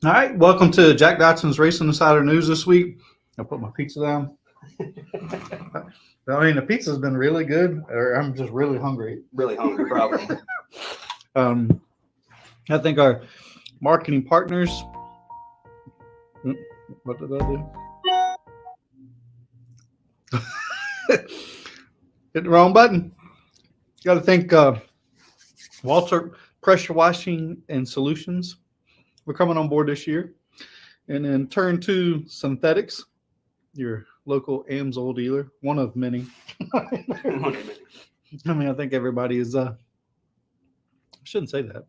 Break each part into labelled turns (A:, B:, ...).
A: All right, welcome to Jack Dodson'S Racing Insider News this week. I'll put my pizza down. I mean, the pizza's been really good, or I'm just really hungry.
B: Really hungry, probably.
A: I think our marketing partners. What did I do? Hit the wrong button. Got to thank WALTRIP Pressure Washing and Solutions for coming on board this year. And then turn to Synthetics, your local AMSOIL dealer, one of many. I mean, I think everybody is, I shouldn't say that.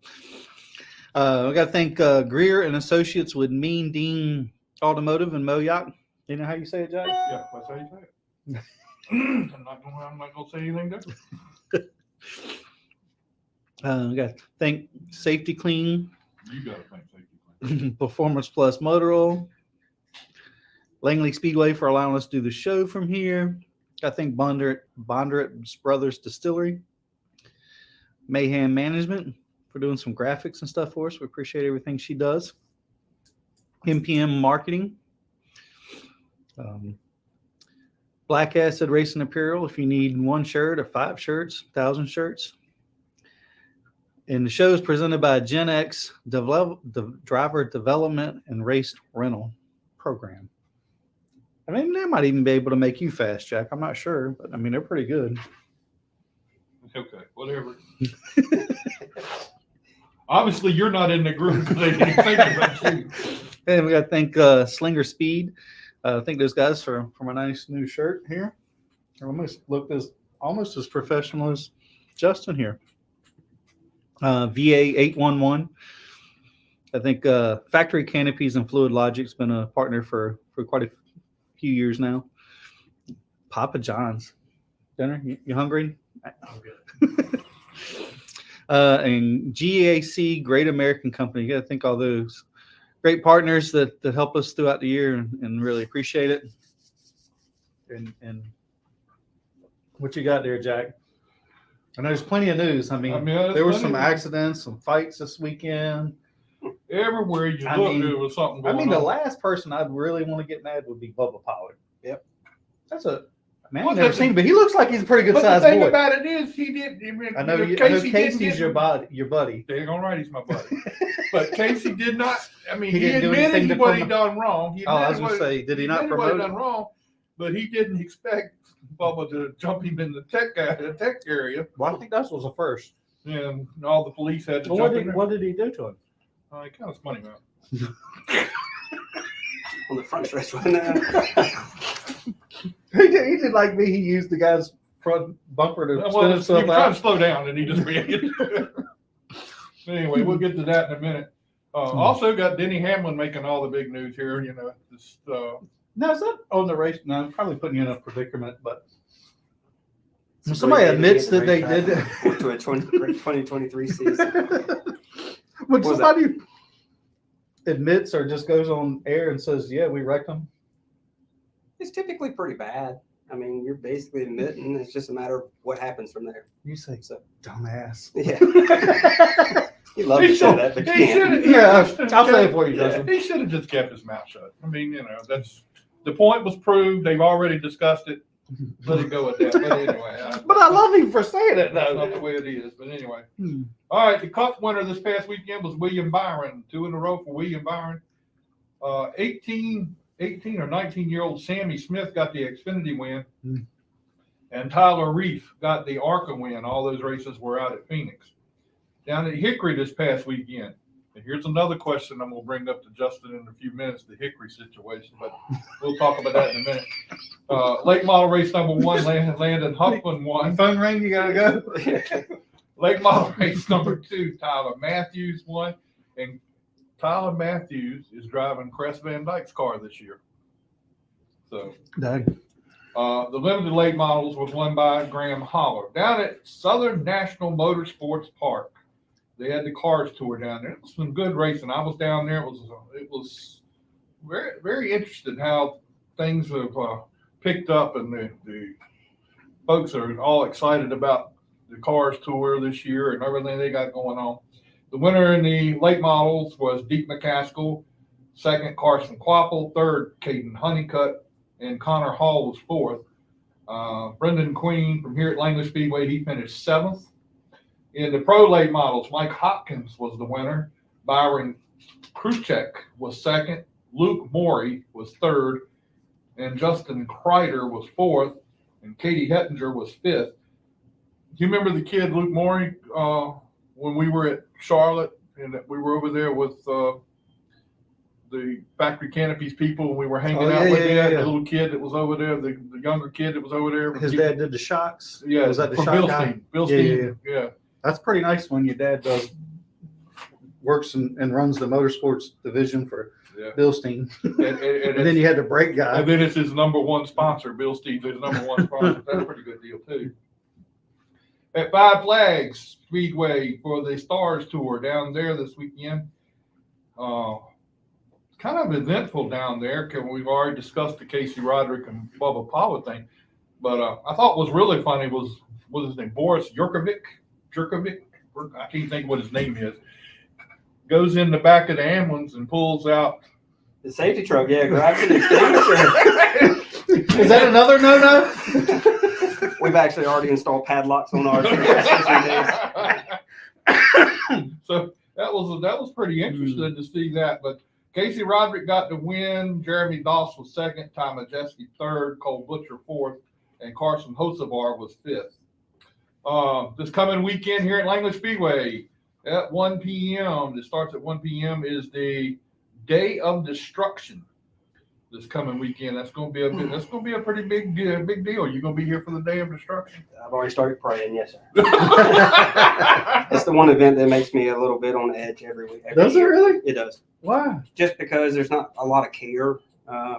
A: We got to thank GRIER and Associates with Mean Dean Automotive and Moyacht. You know how you say it, Jack?
C: Yeah, that's how you say it. I'm not gonna say anything different.
A: We got to thank Safety Clean.
C: You gotta thank Safety Clean.
A: Performance Plus Motor Oil. Langley Speedway for allowing us to do the show from here. I think Bondurant Brothers Distillery. MAYHEM Management for doing some graphics and stuff for us. We appreciate everything she does. MPM Marketing. Black Acid Racing Apparel if you need 1 shirt or 5 shirts, 1,000 shirts. And the show is presented by Gen X Driver Development and Race Rental Program. I mean, they might even be able to make you fast, Jack. I'm not sure, but I mean, they're pretty good.
C: Okay, whatever. Obviously, you're not in the group because they didn't think about you.
A: And we got to thank Slinger Speed. I think those guys for my nice new shirt here. I almost look almost as professional as Justin here. VA 811. I think Factory Canopies and Fluid Logic's been a partner for quite a few years now. Papa John's dinner. You hungry?
C: I'm good.
A: And GAC, Great American Company. You got to thank all those great partners that help us throughout the year and really appreciate it. And what you got there, Jack? I know there's plenty of news. I mean there were some accidents, some fights this weekend.
C: Everywhere you look, there was something going on.
A: I mean, the last person I'd really want to get mad would be Bubba Pollard.
B: Yep.
A: That's a man I've never seen, but he looks like he's a pretty good sized boy.
C: The thing about it is, he did.
A: I know Casey's your buddy.
C: They're all right, he's my buddy. But Casey did not. I mean,
A: He didn't do anything
C: admitted
A: to
C: what he
A: promote-
C: done wrong.
A: I was going to say, did he not
C: promote
A: promote
C: done wrong? But he didn't expect Bubba to jump him in the tech area.
A: Well, I think that was the first.
C: And all the police had to
A: Well,
C: jump in there.
A: what did he do to him?
C: He kind of spun him out.
B: On the front stretch right now.
A: He did like me. He used the guy's front bumper to spin
C: He was
A: himself
C: trying
A: out.
C: to slow down, and he just reacted. Anyway, we'll get to that in a minute. Also got Denny Hamlin making all the big news here. You know, just
A: No, is that on the race? No, I'm probably putting you in a predicament, but somebody admits that they did
B: to a 2023 season.
A: When somebody admits or just goes on air and says, "Yeah, we wrecked them,"
B: It's typically pretty bad. I mean, you're basically admitting it's just a matter of what happens from there.
A: you say,
B: So,
A: "Dumbass."
B: yeah. You love to say that, but you can't.
A: Yeah, I'll say it for you,
B: Yeah.
A: Justin.
C: he should have just kept his mouth shut. I mean, you know, that's the point was proved. They've already discussed it. Let it go at that. But anyway,
A: But I love him for saying it,
C: that's not the
A: though.
C: way it is. But anyway, all right. The Cup winner this past weekend was William Byron. 2 in a row for William Byron. 18 or 19-year-old Sammy Smith got the Xfinity win, and Tyler Reif got the ARCA win. All those races were out at Phoenix. Down at Hickory this past weekend. And here's another question I'm going to bring up to Justin in a few minutes, the Hickory situation, but we'll talk about that in a minute. Late model race number 1, Landon Huffman won.
A: Phone ring, you gotta go.
C: Late model race number 2, Tyler Matthews won. And Tyler Matthews is driving Cress Van Dyke's car this year. So
A: Dang.
C: the limited late models was won by Graham Holler. Down at Southern National Motorsports Park, they had the cars tour down there. It was some good racing. I was down there. It was very, very interesting how things have picked up, and the folks are all excited about the cars tour this year and everything they got going on. The winner in the late models was Deke McCaskill. Second, Carson Quapple. Third, Caden Honeycutt. And Connor Hall was fourth. Brendan Queen from here at Langley Speedway, he finished seventh. In the Pro Late models, Mike Hopkins was the winner. Byron Khrushchev was second. Luke Morey was third. And Justin Kreider was fourth. And Katie Hettinger was fifth. Do you remember the kid, Luke Morey, when we were at Charlotte and we were over there with the factory canopies people, and we were hanging out with him, the little kid that was over there, the younger kid that was over there.
A: His dad did the shocks.
C: Yeah,
A: was that the
C: from
A: shock
C: Bill
A: guy?
C: Steen. Bill Steen. Yeah.
A: That's pretty nice when your dad works and runs the motorsports division for Bill Steen. And then you had the brake guy.
C: And then it's his number one sponsor, Bill Steen's his number one sponsor. That's a pretty good deal too. At Five Flags Speedway for the Stars Tour down there this weekend. Kind of eventful down there. We've already discussed the Casey Roderick and Bubba Paula thing. But I thought was really funny was, what his name? Boris Jurkovic. I can't think what his name is. Goes in the back of the ambulance and pulls out
B: The safety truck, grabs an extinguisher.
A: Is that another no-no?
B: We've actually already installed padlocks on ours.
C: So that was pretty interesting to see that. But Casey Roderick got the win. Jeremy Doss was second. Ty Majeski third. Cole Butcher fourth. And Carson Hosevar was fifth. This coming weekend here at Langley Speedway at 1 p.m. It starts at 1 p.m. is the Day of Destruction. This coming weekend, that's going to be a pretty big deal. You're going to be here for the Day of Destruction.
B: I've already started praying, yes, sir. It's the one event that makes me a little bit on edge every week.
A: Does it really?
B: It does.
A: Why?
B: Just because there's not a lot of care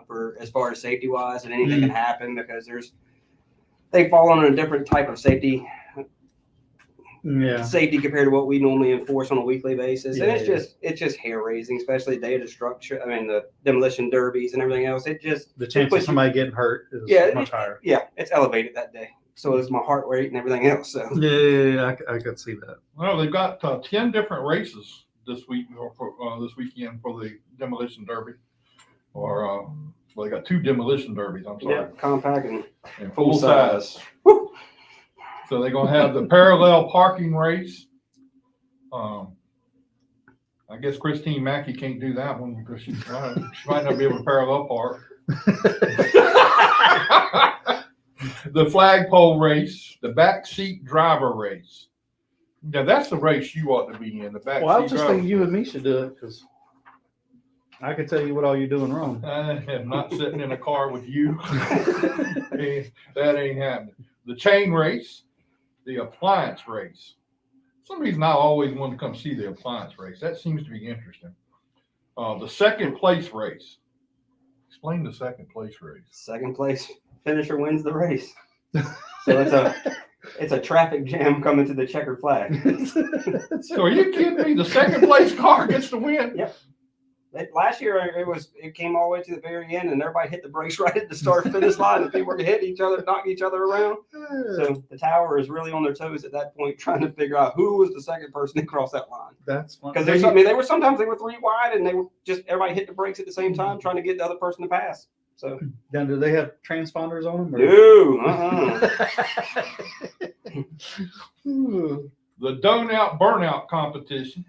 B: for as far as safety wise, and anything can happen because they fall on a different type of safety. Safety compared to what we normally enforce on a weekly basis, and it's just hair raising, especially Day of Destruction. I mean, the demolition derbies and everything else. It just
A: the chance of somebody getting hurt is much higher.
B: Yeah, it's elevated that day. So is my heart rate and everything else. So
A: I could see that.
C: Well, they've got 10 different races this week or this weekend for the demolition derby, or well, they got 2 demolition derbies. I'm sorry,
B: compact and
C: full size. So they're going to have the parallel parking race. I guess Christine Mackey can't do that one because she might not be able to parallel park. The flagpole race, the backseat driver race. Now that's the race you ought to be in. The backseat.
A: Well, I was just thinking you and me should do it because I can tell you what all you're doing wrong.
C: I am not sitting in a car with you. That ain't happening. The chain race. The appliance race. For some reason, I always want to come see the appliance race. That seems to be interesting. The second place race. Explain the second place race.
B: Second place finisher wins the race. So it's a traffic jam coming to the checkered flag.
C: So are you kidding me? The second place car gets the win?
B: Yep. Last year it came all the way to the very end, and everybody hit the brakes right at the start finish line, and people were hitting each other, knocking each other around. So the tower is really on their toes at that point, trying to figure out who was the second person to cross that line.
C: That's
B: because they were 3 wide, and they were just everybody hit the brakes at the same time, trying to get the other person to pass. So
A: now, do they have transponders on them?
B: No.
C: The donut burnout competition.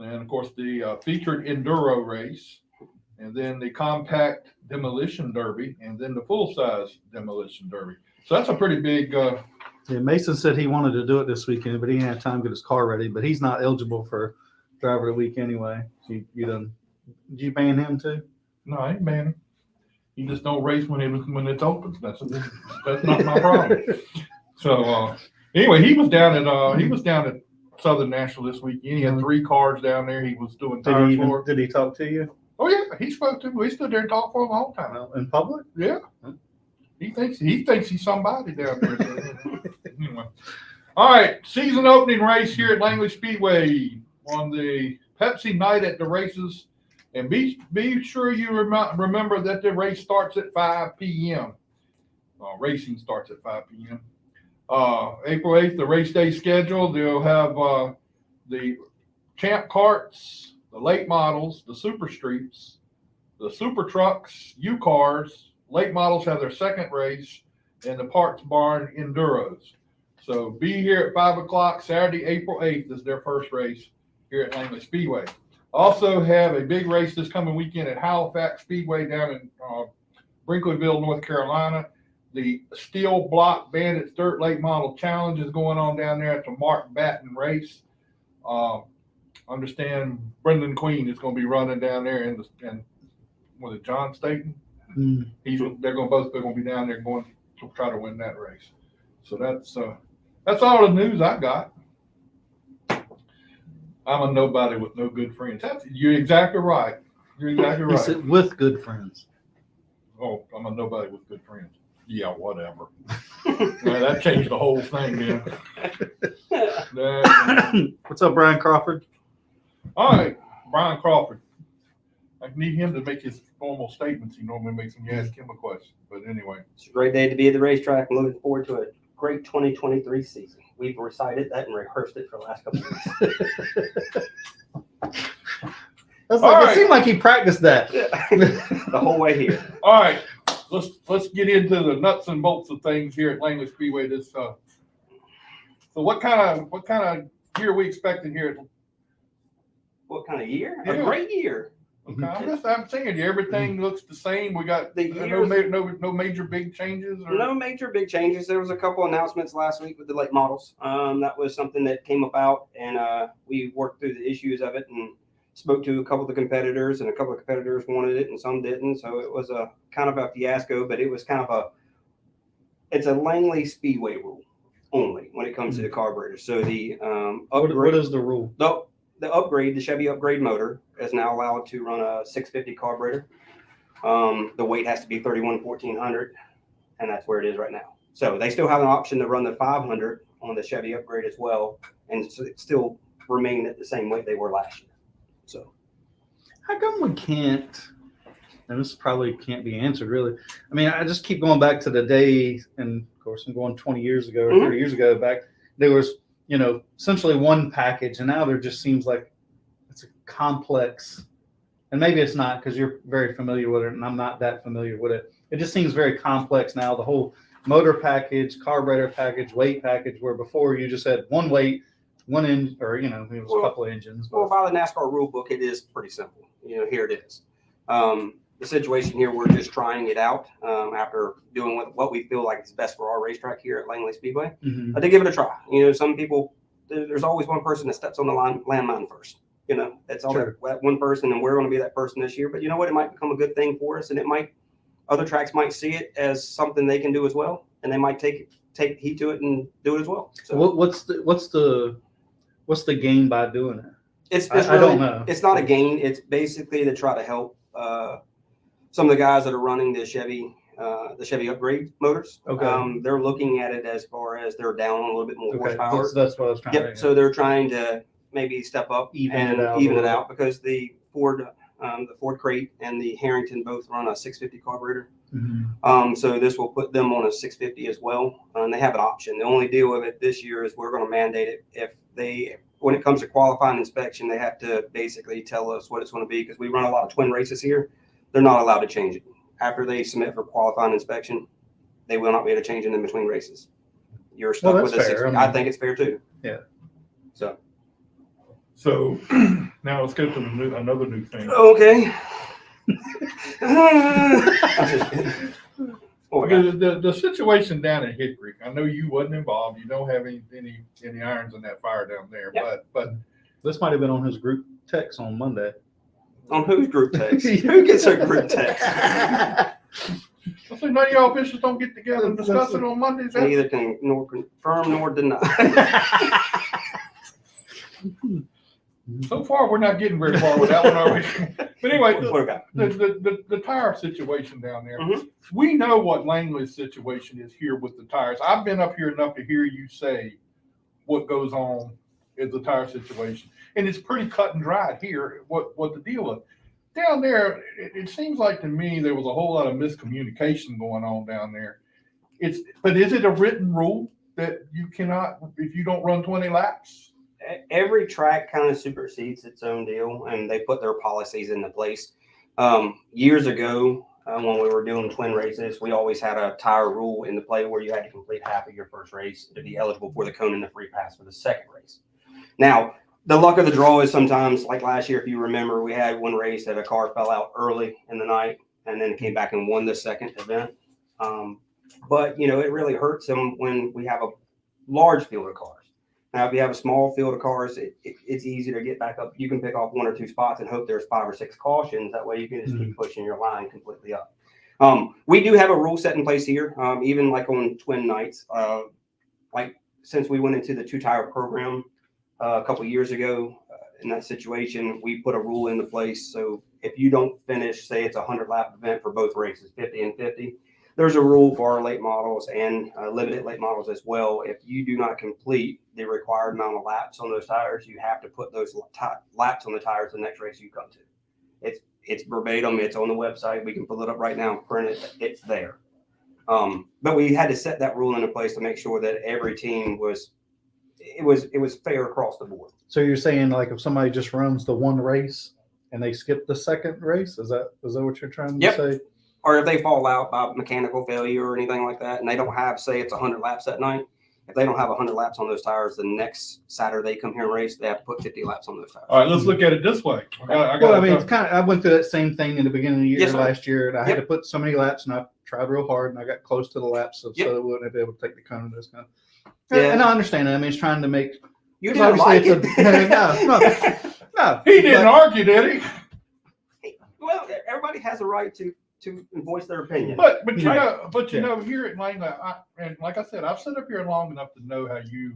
C: And of course, the featured enduro race, and then the compact demolition derby, and then the full size demolition derby. So that's a pretty big.
A: Mason said he wanted to do it this weekend, but he didn't have time to get his car ready. But he's not eligible for driver of the week anyway. So did you ban him too?
C: No, I ain't banning him. He just don't race when it's open. That's not my problem. So anyway, he was down at Southern National this weekend. He had 3 cars down there. He was doing tires for.
A: Did he talk to you?
C: Oh yeah, he spoke to me. We stood there and talked for him the whole time.
A: Well, in public?
C: Yeah. He thinks he's somebody down there. Anyway. All right, season opening race here at Langley Speedway on the Pepsi night at the races. And be sure you remember that the race starts at 5 p.m. Racing starts at 5 p.m. April 8th, the race day schedule. They'll have the Champ Carts, the late models, the Super Streets, the Super Trucks, U-Cars. Late models have their second race, and the Parts Barn Enduros. So be here at 5 o'clock Saturday, April 8th is their first race here at Langley Speedway. Also have a big race this coming weekend at Halifax Speedway down in Brinkleyville, North Carolina. The Steel Block Bandits Dirt Late Model Challenge is going on down there at the Mark Batten race. Understand Brendan Queen is going to be running down there, and was it John Staten? They're going to be down there going to try to win that race. So that's all the news I got. I'm a nobody with no good friends. You're exactly right. You're exactly right.
A: He said with good friends.
C: Oh, I'm a nobody with good friends. Yeah, whatever. That changed the whole thing, man.
A: What's up, Brian Crawford?
C: All right, Brian Crawford. I need him to make his formal statements. He normally makes them. You ask him a question. But anyway.
B: It's a great day to be at the racetrack. I'm looking forward to a great 2023 season. We've recited that and rehearsed it for the last couple of weeks.
A: It seemed like he practiced that.
B: The whole way here.
C: All right, let's get into the nuts and bolts of things here at Langley Speedway. So what kind of year are we expecting here?
B: What kind of year?
C: Yeah.
B: A great year.
C: Okay, I'm saying everything looks the same. We got no major big changes.
B: No major big changes. There was a couple announcements last week with the late models. That was something that came about, and we worked through the issues of it and spoke to a couple of the competitors, and a couple of competitors wanted it and some didn't. So it was a kind of a fiasco, but it was kind of it's a Langley Speedway rule only when it comes to the carburetors. So the
A: what is the rule?
B: The upgrade, the Chevy upgrade motor is now allowed to run a 650 carburetor. The weight has to be 31,400, and that's where it is right now. So they still have an option to run the 500 on the Chevy upgrade as well, and still remain at the same weight they were last year. So
A: how come we can't, and this probably can't be answered really. I mean, I just keep going back to the day, and of course I'm going 20 years ago or 30 years ago back, there was, essentially one package, and now there just seems like it's a complex, and maybe it's not because you're very familiar with it and I'm not that familiar with it. It just seems very complex now, the whole motor package, carburetor package, weight package, where before you just had one weight, one engine, or it was a couple of engines.
B: Well, by the NASCAR rule book, it is pretty simple. Here it is. The situation here, we're just trying it out after doing what we feel like is best for our racetrack here at Langley Speedway. To give it a try. Some people, there's always one person that steps on the landmine first. That's all that one person, and we're going to be that person this year. But you know what? It might become a good thing for us, and other tracks might see it as something they can do as well, and they might take heed to it and do it as well. So
A: what's the gain by doing it?
B: I don't know. It's not a gain. It's basically to try to help some of the guys that are running the Chevy upgrade motors.
A: Okay.
B: They're looking at it as far as they're down a little bit more horsepower.
A: That's what I was trying to.
B: So they're trying to maybe step up even it out because the Ford Crate and the Harrington both run a 650 carburetor. So this will put them on a 650 as well, and they have an option. The only deal with it this year is we're going to mandate it. When it comes to qualifying inspection, they have to basically tell us what it's going to be because we run a lot of twin races here. They're not allowed to change it. After they submit for qualifying inspection, they will not be able to change it in between races. You're stuck with a 650. I think it's fair too.
A: Yeah.
C: So now let's go to another new thing.
B: Okay.
C: The situation down at Hickory, I know you wasn't involved. You don't have any irons in that fire down there.
B: Yep.
C: But
A: this might have been on his group text on Monday.
B: On whose group text? Who gets a group text?
C: I say none of y'all officials don't get together and discuss it on Mondays.
B: Neither can nor confirm nor deny.
C: So far, we're not getting very far with that one, are we? But anyway, the tire situation down there. We know what Langley's situation is here with the tires. I've been up here enough to hear you say what goes on in the tire situation. And it's pretty cut and dried here, what the deal is. Down there, it seems like to me there was a whole lot of miscommunication going on down there. But is it a written rule that you cannot, if you don't run 20 laps,
B: every track kind of supersedes its own deal, and they put their policies into place. Years ago, when we were doing twin races, we always had a tire rule in the play where you had to complete half of your first race to be eligible for the cone and the free pass for the second race. Now, the luck of the draw is sometimes, like last year, if you remember, we had one race that a car fell out early in the night and then came back and won the second event. But, you know, it really hurts them when we have a large field of cars. Now, if you have a small field of cars, it's easy to get back up. You can pick off 1 or 2 spots and hope there's 5 or 6 cautions. That way you can just keep pushing your line completely up. We do have a rule set in place here, even like on twin nights. Like since we went into the 2-tire program a couple years ago, in that situation, we put a rule into place. So if you don't finish, say it's a 100-lap event for both races, 50 and 50, there's a rule for our late models and limited late models as well. If you do not complete the required amount of laps on those tires, you have to put those laps on the tires the next race you come to. It's verbatim. It's on the website. We can pull it up right now and print it. It's there. But we had to set that rule into place to make sure that every team was fair across the board.
A: So you're saying like if somebody just runs the one race and they skip the second race, is that what you're trying to say?
B: Or if they fall out by mechanical failure or anything like that, and they don't have, say it's 100 laps that night, if they don't have 100 laps on those tires, the next Saturday they come here and race, they have to put 50 laps on those tires.
C: All right, let's look at it this way.
A: It's kind of, I went through that same thing in the beginning of the year last year, and I had
B: Yep.
A: to put so many laps, and I tried real hard, and I got close to the laps so that we wouldn't be able to take the cone and this kind of.
B: Yeah.
A: And I understand it. I mean, it's trying to make.
B: You didn't like it.
A: No.
C: He didn't argue, did he?
B: Well, everybody has a right to voice their opinion.
C: But you know, here at Langley, and like I said, I've sat up here long enough to know how you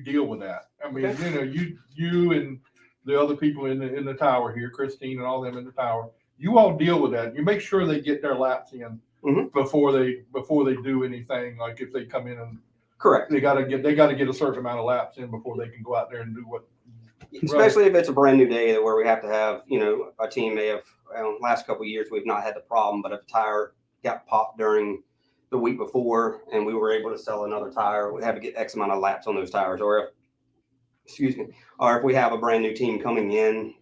C: deal with that. I mean, you know, you and the other people in the tower here, Christine and all them in the tower, you all deal with that. You make sure they get their laps in before they do anything. Like if they come in and
B: correct,
C: they got to get a certain amount of laps in before they can go out there and do what.
B: Especially if it's a brand new day where we have to have, you know, a team may have, last couple of years, we've not had the problem, but if a tire got popped during the week before and we were able to sell another tire, we have to get X amount of laps on those tires. Or if we have a brand new team coming in,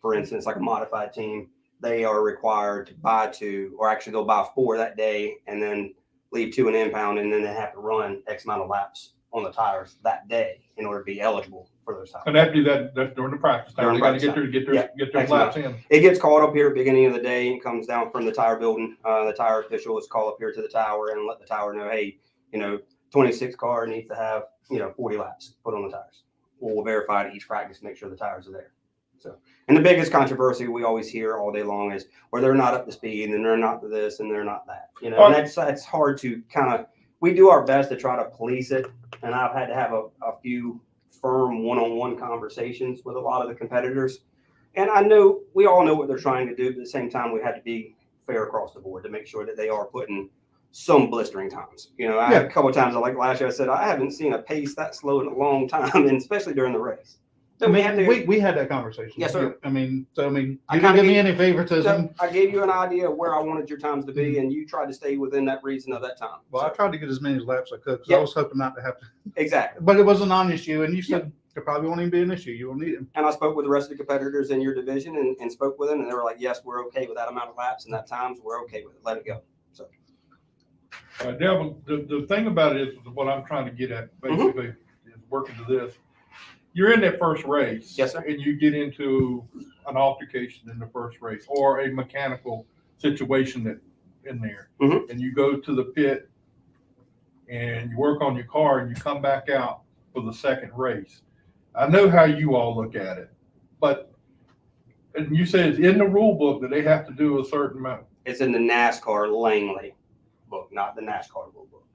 B: for instance, like a modified team, they are required to buy 2, or actually they'll buy 4 that day and then leave 2 in impound, and then they have to run X amount of laps on the tires that day in order to be eligible for those tires.
C: And that's during the practice time. They got to get their laps in.
B: It gets called up here at the beginning of the day. It comes down from the tire building. The tire official is called up here to the tower and let the tower know, hey, you know, 26 car needs to have, you know, 40 laps put on the tires. We'll verify at each practice to make sure the tires are there. So, and the biggest controversy we always hear all day long is where they're not up to speed and they're not this and they're not that. You know, and that's hard to kind of. We do our best to try to police it, and I've had to have a few firm one-on-one conversations with a lot of the competitors. And I know we all know what they're trying to do, but at the same time, we had to be fair across the board to make sure that they are putting some blistering times. You know, I had a couple of times, like last year, I said, I haven't seen a pace that slow in a long time, and especially during the race. So
A: we had that conversation.
B: Yes, sir.
A: I mean, you didn't give me any favoritism.
B: So I gave you an idea of where I wanted your times to be, and you tried to stay within that reason of that time.
A: Well, I tried to get as many laps as I could because I was hoping not to have to.
B: Exactly.
A: But it was a non-issue, and you said it probably won't even be an issue. You will need it.
B: And I spoke with the rest of the competitors in your division and spoke with them, and they were like, yes, we're okay with that amount of laps and that times. We're okay with it. Let it go. So.
C: Devil, the thing about it is what I'm trying to get at basically is working to this. You're in that first race,
B: yes, sir,
C: and you get into an altercation in the first race or a mechanical situation that in there, and you go to the pit and you work on your car and you come back out for the second race. I know how you all look at it, but and you said it's in the rule book that they have to do a certain amount.
B: It's in the NASCAR Langley book, not the NASCAR rule book.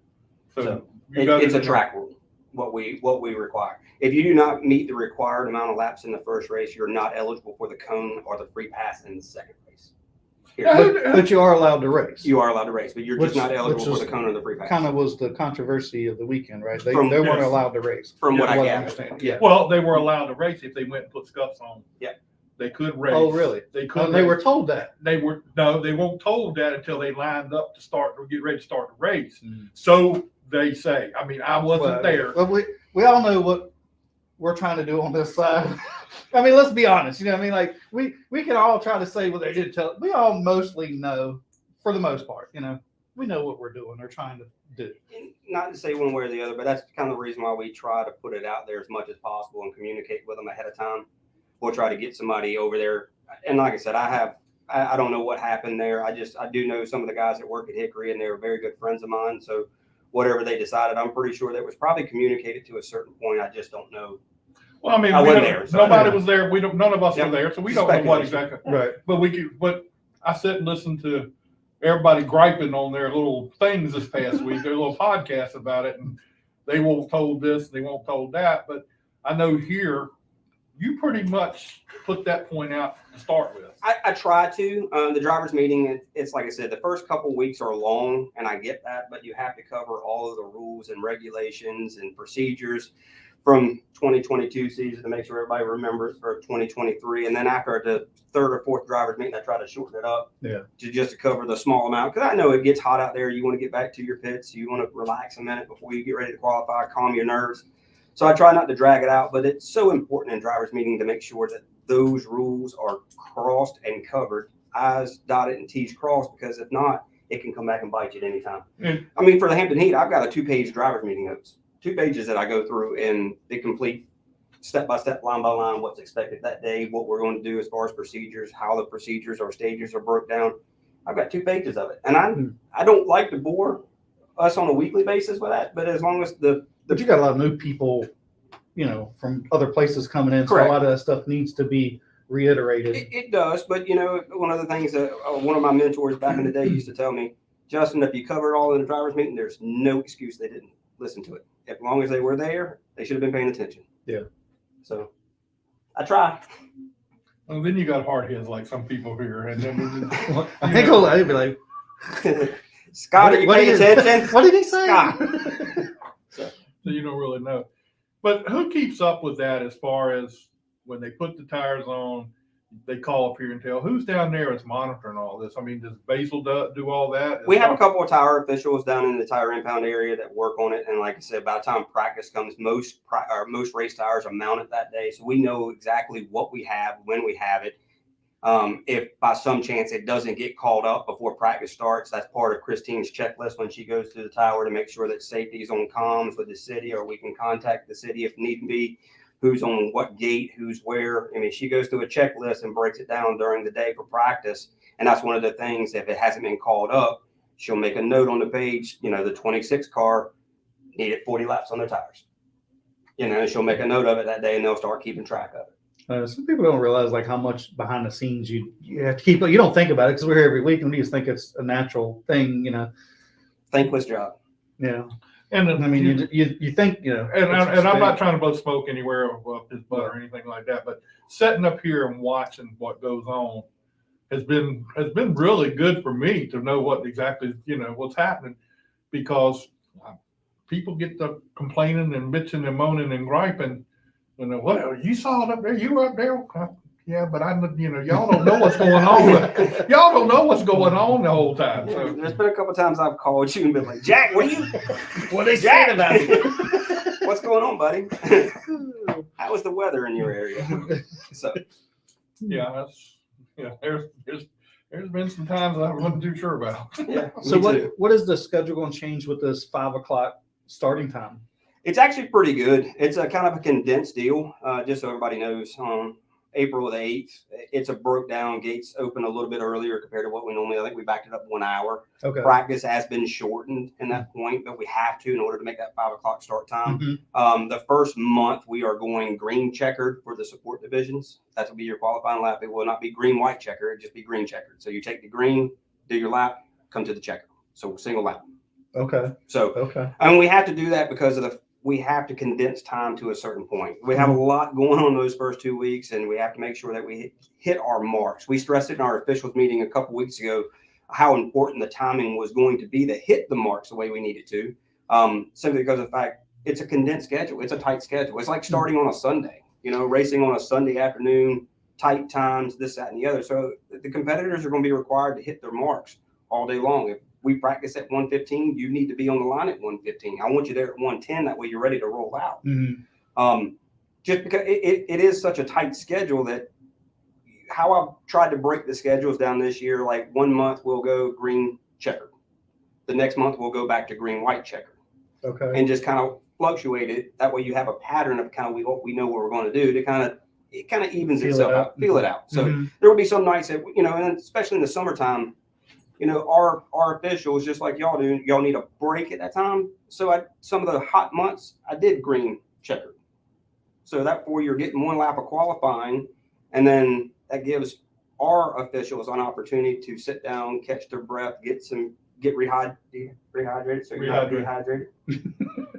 B: So it's a track rule. What we require. If you do not meet the required amount of laps in the first race, you're not eligible for the cone or the free pass in the second race.
A: But you are allowed to race.
B: You are allowed to race, but you're just not eligible for the cone or the free pass.
A: Kind of was the controversy of the weekend, right? They weren't allowed to race.
B: From what I
A: understand. Yeah.
C: Well, they were allowed to race if they went and put scuffs on.
B: Yeah.
C: They could race.
A: Oh, really?
C: They could.
A: They were told that.
C: They weren't told that until they lined up to start or get ready to start the race. So they say. I mean, I wasn't there.
A: Well, we all know what we're trying to do on this side. I mean, let's be honest. You know, I mean, like we can all try to say, well, they didn't tell. We all mostly know, for the most part. You know, we know what we're doing or trying to do.
B: Not to say one way or the other, but that's kind of the reason why we try to put it out there as much as possible and communicate with them ahead of time. We'll try to get somebody over there. And like I said, I don't know what happened there. I do know some of the guys that work at Hickory, and they were very good friends of mine. So whatever they decided, I'm pretty sure that was probably communicated to a certain point. I just don't know.
C: Well, I mean,
B: I wasn't there, so
C: nobody was there. None of us were there, so we don't know what
B: Speculation.
C: exactly.
A: Right.
C: But I sit and listen to everybody griping on their little things this past week, their little podcast about it, and they won't told this, they won't told that. But I know here, you pretty much put that point out to start with.
B: I try to. The drivers' meeting, it's like I said, the first couple weeks are long, and I get that, but you have to cover all of the rules and regulations and procedures from 2022 season to make sure everybody remembers for 2023. And then after the third or fourth drivers' meeting, I try to shorten it up to cover the small amount. Because I know it gets hot out there. You want to get back to your pits. You want to relax a minute before you get ready to qualify, calm your nerves. So I try not to drag it out, but it's so important in drivers' meeting to make sure that those rules are crossed and covered, I's dotted and T's crossed, because if not, it can come back and bite you at any time. I mean, for the Hampton Heat, I've got a 2-page drivers' meeting notes, 2 pages that I go through, and they complete step-by-step, line by line, what's expected that day, what we're going to do as far as procedures, how the procedures or stages are broke down. I've got 2 pages of it, and I don't like to bore us on a weekly basis with that, but as long as
A: But you got a lot of new people, you know, from other places coming in.
B: Correct.
A: So a lot of that stuff needs to be reiterated.
B: It does, but you know, one of the things that one of my mentors back in the day used to tell me, Justin, if you cover it all in the driver's meeting, there's no excuse they didn't listen to it. As long as they were there, they should have been paying attention.
A: Yeah.
B: So I try.
C: Well, then you got hard heads like some people here, and then
A: I think I'd be like,
B: Scott, are you paying attention?
A: What did he say?
B: Scott.
C: so you don't really know. But who keeps up with that as far as when they put the tires on, they call up here and tell who's down there that's monitoring all this? I mean, does Basil do all that?
B: We have a couple of tire officials down in the tire impound area that work on it. And like I said, by the time practice comes, most race tires are mounted that day. So we know exactly what we have, when we have it. If by some chance it doesn't get called up before practice starts, that's part of Christine's checklist when she goes to the tower to make sure that safety is on comms with the city, or we can contact the city if need be, who's on what gate, who's where. I mean, she goes through a checklist and breaks it down during the day for practice. And that's one of the things, if it hasn't been called up, she'll make a note on the page, you know, the 26 car needed 40 laps on their tires. You know, and she'll make a note of it that day, and they'll start keeping track of it.
A: Some people don't realize like how much behind the scenes you have to keep. You don't think about it because we're here every week and we just think it's a natural thing, you know.
B: Thankless job.
A: Yeah,
C: And
A: I mean, you think, you know.
C: And I'm not trying to blow smoke anywhere up his butt or anything like that, but setting up here and watching what goes on has been really good for me to know what exactly, you know, what's happening, because people get to complaining and bitching and moaning and griping. You know, what, you saw it up there? You were up there? Yeah, but you know, y'all don't know what's going on. Y'all don't know what's going on the whole time. So
B: there's been a couple of times I've called you and been like, Jack, what are they
A: Jack,
B: saying about you? What's going on, buddy? How was the weather in your area? So
C: yeah, there's been some times I wasn't too sure about.
B: yeah.
A: So what is the schedule going to change with this 5 o'clock starting time?
B: It's actually pretty good. It's a kind of a condensed deal, just so everybody knows. April the 8th, it's a broke down. Gates open a little bit earlier compared to what we normally. I think we backed it up 1 hour.
A: Okay.
B: Practice has been shortened in that point, but we have to in order to make that 5 o'clock start time.
A: Mm-hmm.
B: The first month we are going green checkered for the support divisions. That will be your qualifying lap. It will not be green white checker. It'll just be green checkered. So you take the green, do your lap, come to the checker. So single lap.
A: Okay.
B: So and we have to do that because of we have to condense time to a certain point. We have a lot going on those first 2 weeks, and we have to make sure that we hit our marks. We stressed it in our officials meeting a couple weeks ago, how important the timing was going to be to hit the marks the way we needed to, simply because of the fact it's a condensed schedule. It's a tight schedule. It's like starting on a Sunday, you know, racing on a Sunday afternoon, tight times, this, that, and the other. So the competitors are going to be required to hit their marks all day long. If we practice at 1:15, you need to be on the line at 1:15. I want you there at 1:10. That way you're ready to roll out. just because it is such a tight schedule that how I've tried to break the schedules down this year, like 1 month we'll go green checkered. The next month we'll go back to green white checkered.
A: Okay.
B: And just kind of fluctuate it. That way you have a pattern of kind of what we know what we're going to do to kind of, it kind of evens itself out, feel it out. So there will be some nights that, you know, and especially in the summertime, you know, our officials, just like y'all do, y'all need a break at that time. So some of the hot months, I did green checkered. So that way you're getting one lap of qualifying, and then that gives our officials an opportunity to sit down, catch their breath, get rehydrated. So you're not dehydrated.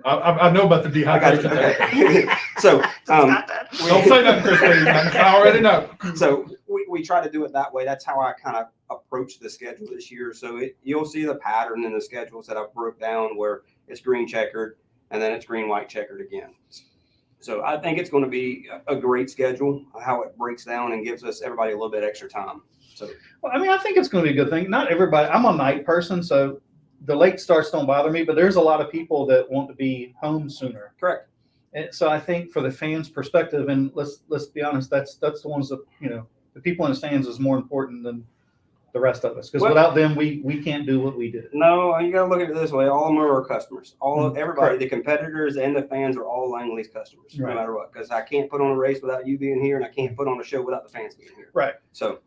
C: I know about the dehydration.
B: Okay. So
C: don't say that, Chris. I already know.
B: So we try to do it that way. That's how I kind of approach the schedule this year. So you'll see the pattern in the schedules that I've broke down where it's green checkered and then it's green white checkered again. So I think it's going to be a great schedule, how it breaks down and gives us everybody a little bit extra time. So,
A: well, I mean, I think it's going to be a good thing. Not everybody. I'm a night person, so the late starts don't bother me. But there's a lot of people that want to be home sooner.
B: correct.
A: And so I think for the fans' perspective, and let's be honest, that's the ones that, you know, the people in the stands is more important than the rest of us, because without them, we can't do what we did.
B: No, you got to look at it this way. All of them are our customers. Everybody, the competitors and the fans are all Langley's customers, no matter what. Because I can't put on a race without you being here, and I can't put on a show without the fans being here.
A: Right.
B: So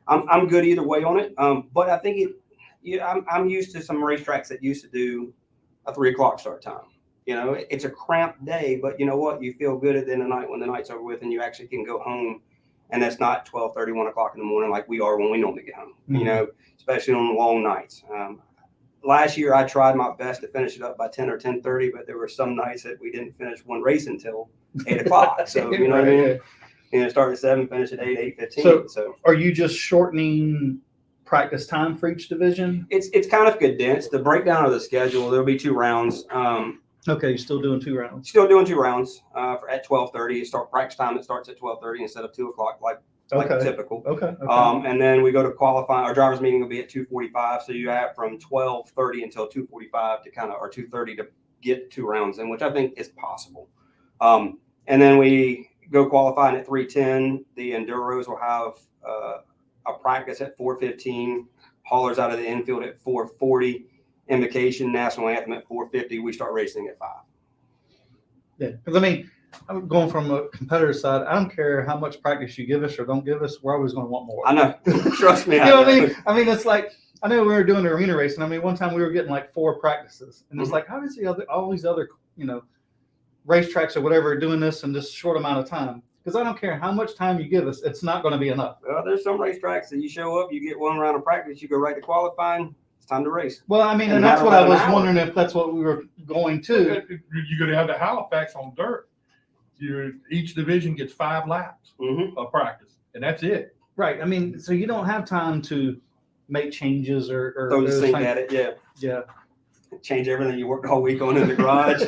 B: I'm good either way on it. But I think I'm used to some racetracks that used to do a 3 o'clock start time. You know, it's a cramped day, but you know what? You feel good at the end of the night when the night's over with, and you actually can go home. And that's not 12:30, 1 o'clock in the morning like we are when we normally get home, you know, especially on the long nights. Last year, I tried my best to finish it up by 10 or 10:30, but there were some nights that we didn't finish one race until 8 o'clock. So, you know what I mean? You know, start at 7, finish at 8, 8:15. So
A: are you just shortening practice time for each division?
B: It's kind of condensed. The breakdown of the schedule, there'll be 2 rounds.
A: Okay, you're still doing 2 rounds.
B: Still doing 2 rounds at 12:30. You start practice time that starts at 12:30 instead of 2 o'clock like typical.
A: Okay.
B: And then we go to qualifying. Our driver's meeting will be at 2:45. So you have from 12:30 until 2:45 to kind of, or 2:30 to get 2 rounds in, which I think is possible. And then we go qualifying at 3:10. The Enduros will have a practice at 4:15. Haulers out of the infield at 4:40. Invocation, national anthem at 4:50. We start racing at 5.
A: Yeah, because I mean, I'm going from a competitor side. I don't care how much practice you give us or don't give us. We're always going to want more.
B: I know. Trust me.
A: You know what I mean? I mean, it's like, I know we were doing the arena racing. I mean, one time we were getting like 4 practices, and it's like, how does all these other, you know, racetracks or whatever are doing this in this short amount of time? Because I don't care how much time you give us, it's not going to be enough.
B: Well, there's some racetracks that you show up, you get 1 round of practice, you go right to qualifying. It's time to race.
A: Well, I mean, and that's what I was wondering if that's what we were going to.
C: You're going to have the Halifax on dirt. Each division gets 5 laps of practice, and that's it.
A: Right. I mean, so you don't have time to make changes or
B: throw the sink at it. Yeah.
A: Yeah.
B: Change everything you worked all week on in the garage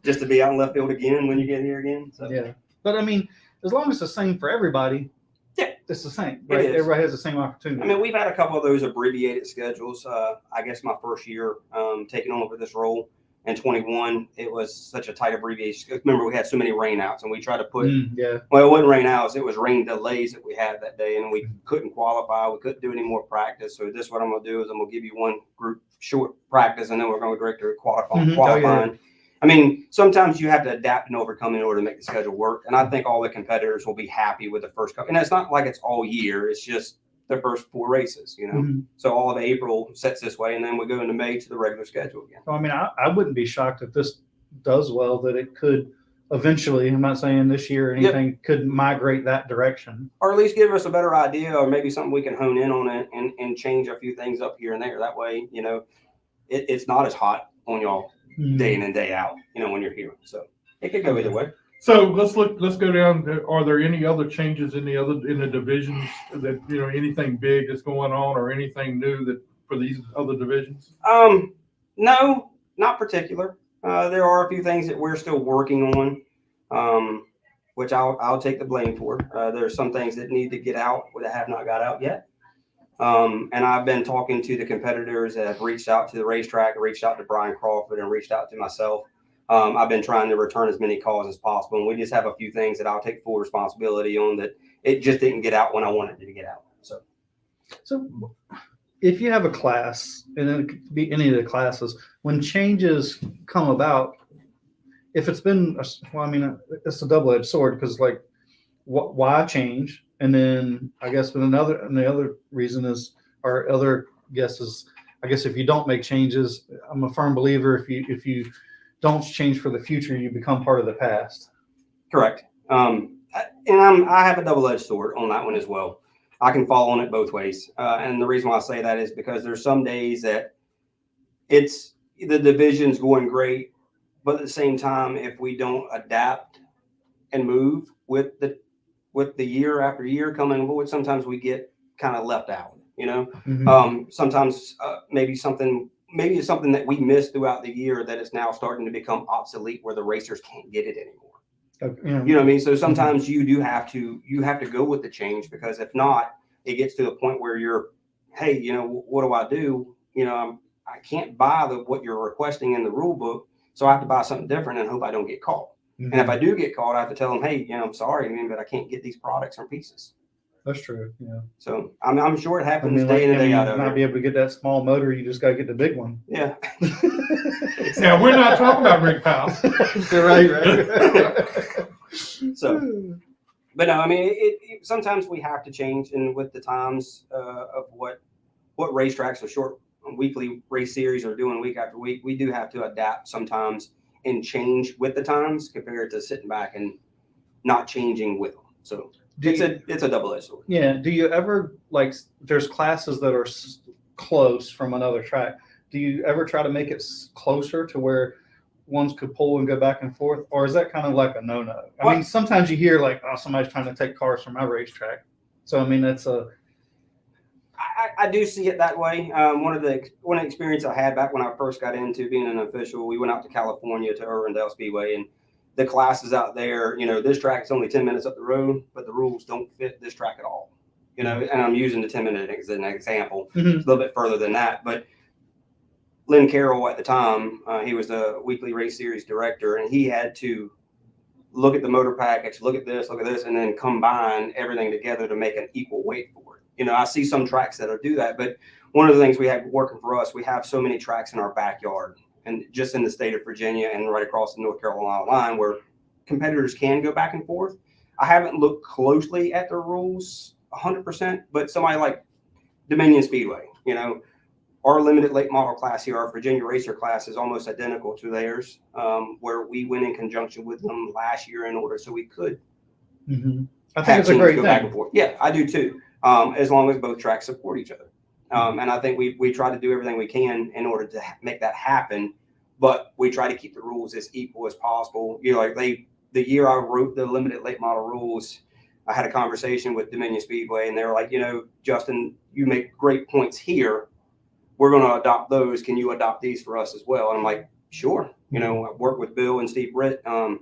B: just to be out in left field again when you get here again. So.
A: Yeah. But I mean, as long as it's the same for everybody.
B: Yeah,
A: it's the same. Right? Everybody has the same opportunity.
B: I mean, we've had a couple of those abbreviated schedules. I guess my first year taking over this role in 21, it was such a tight abbreviation. Remember, we had so many rainouts, and we tried to put well, it wasn't rainouts; it was rain delays that we had that day, and we couldn't qualify. We couldn't do any more practice. So this, what I'm going to do is I'm going to give you 1 group short practice, and then we're going to go direct to qualifying.
A: Oh, yeah.
B: I mean, sometimes you have to adapt and overcome in order to make the schedule work. And I think all the competitors will be happy with the first couple. And it's not like it's all year. It's just the first 4 races, you know. So all of April sets this way, and then we go into May to the regular schedule again.
A: Well, I mean, I wouldn't be shocked if this does well, that it could eventually, I'm not saying this year or anything, could migrate that direction.
B: Or at least give us a better idea, or maybe something we can hone in on it and change a few things up here and there. That way, you know, it's not as hot on y'all day in and day out, you know, when you're here. So it could go either way.
C: So let's go down. Are there any other changes in the divisions that, you know, anything big that's going on or anything new that for these other divisions?
B: No, not particular. There are a few things that we're still working on, which I'll take the blame for. There's some things that need to get out that have not got out yet. And I've been talking to the competitors that have reached out to the racetrack, reached out to Brian Crawford, and reached out to myself I've been trying to return as many calls as possible, and we just have a few things that I'll take full responsibility on that it just didn't get out when I wanted it to get out.
A: So if you have a class, and it could be any of the classes, when changes come about, if it's been, well, I mean, it's a double-edged sword because, like, why change? And then I guess and the other reason is, our other guess is, I guess if you don't make changes, I'm a firm believer if you don't change for the future, you become part of the past.
B: Correct. I have a double-edged sword on that one as well. I can fall on it both ways. And the reason why I say that is because there's some days that it's the division's going great, but at the same time, if we don't adapt and move with the year after year coming forward, sometimes we get kind of left out, you know.
A: Mm-hmm.
B: Sometimes maybe it's something that we missed throughout the year that is now starting to become obsolete where the racers can't get it anymore.
A: Okay.
B: You know what I mean? So sometimes you have to go with the change, because if not, it gets to the point where you're, hey, you know, what do I do? You know, I can't buy what you're requesting in the rule book, so I have to buy something different and hope I don't get caught.
A: Mm-hmm.
B: And if I do get caught, I have to tell them, hey, you know, I'm sorry, man, but I can't get these products or pieces.
A: That's true. Yeah.
B: So I'm sure it happens
A: day
B: in and day out.
A: You might be able to get that small motor. You just got to get the big one.
B: Yeah.
C: Now, we're not talking about rig pals.
A: right.
B: So, but no, I mean, it sometimes we have to change, and with the times of what racetracks or short weekly race series are doing week after week, we do have to adapt sometimes and change with the times compared to sitting back and not changing with them. So it's a double-edged sword.
A: Yeah. Do you ever, like, there's classes that are close from another track. Do you ever try to make it closer to where ones could pull and go back and forth, or is that kind of like a no-no? I mean, sometimes you hear like, oh, somebody's trying to take cars from my racetrack. So I mean, that's
B: I do see it that way. One of the experience I had back when I first got into being an official, we went out to California to Irwindale Speedway, and the classes out there, you know, this track is only 10 minutes up the road, but the rules don't fit this track at all. You know, and I'm using the 10-minute as an example.
A: Mm-hmm.
B: It's a little bit further than that, but Lynn Carroll at the time, he was the weekly race series director, and he had to look at the motor package, look at this, and then combine everything together to make an equal weight for it. You know, I see some tracks that do that, but one of the things we have working for us, we have so many tracks in our backyard and just in the state of Virginia and right across the North Carolina line where competitors can go back and forth. I haven't looked closely at the rules 100%, but somebody like Dominion Speedway, you know, our limited late model class here, our Virginia Racer class, is almost identical to theirs, where we went in conjunction with them last year in order so we could.
A: Mm-hmm. I think it's a great thing.
B: Back and forth. Yeah, I do too. As long as both tracks support each other, and I think we try to do everything we can in order to make that happen. But we try to keep the rules as equal as possible. You know, like the year I wrote the limited late model rules, I had a conversation with Dominion Speedway, and they were like, you know, Justin, you make great points here. We're going to adopt those. Can you adopt these for us as well? And I'm like, sure. You know, I worked with Bill and Steve Britt and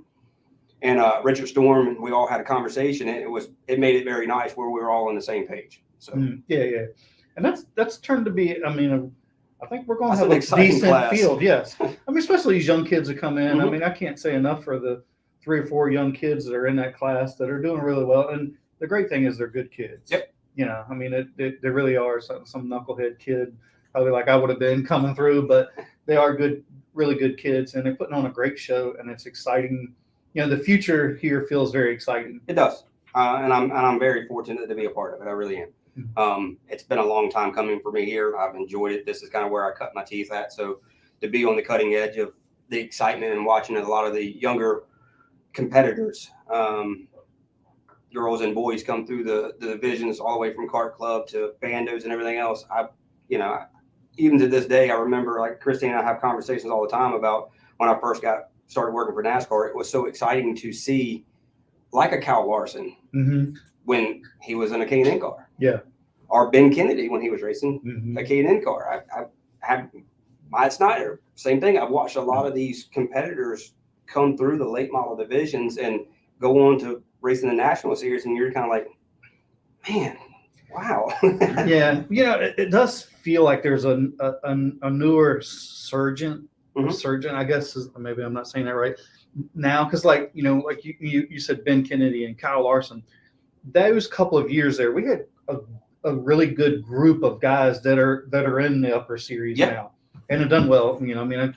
B: Richard Storm, and we all had a conversation. And it made it very nice where we were all on the same page. So
A: yeah, and that's turned to be. I mean, I think we're going to have
B: an
A: a
B: exciting
A: decent
B: class.
A: field. Yes, I mean, especially these young kids that come in.
B: Mm-hmm.
A: I mean, I can't say enough for the 3 or 4 young kids that are in that class that are doing really well. And the great thing is they're good kids.
B: Yep.
A: You know, I mean, they really are some knucklehead kid. Probably like I would have been coming through, but they are good, really good kids, and they're putting on a great show, and it's exciting. You know, the future here feels very exciting.
B: It does, and I'm very fortunate to be a part of it. I really am.
A: Mm-hmm.
B: It's been a long time coming for me here. I've enjoyed it. This is kind of where I cut my teeth at. So to be on the cutting edge of the excitement and watching a lot of the younger competitors, girls and boys come through the divisions all the way from kart club to bandos and everything else. Even to this day, I remember, like, Christine and I have conversations all the time about when I first started working for NASCAR. It was so exciting to see, like a Kyle Larson when he was in a K&N car.
A: Yeah.
B: Or Ben Kennedy when he was racing a K&N car. I have Myatt Snyder, same thing. I've watched a lot of these competitors come through the late model divisions and go on to racing the national series, and you're kind of like, man, wow.
A: Yeah, you know, it does feel like there's a newer surgeon resurgent, I guess, maybe I'm not saying that right now, because like you said, Ben Kennedy and Kyle Larson, those couple of years there, we had a really good group of guys that are in the upper series now and have done well. I mean,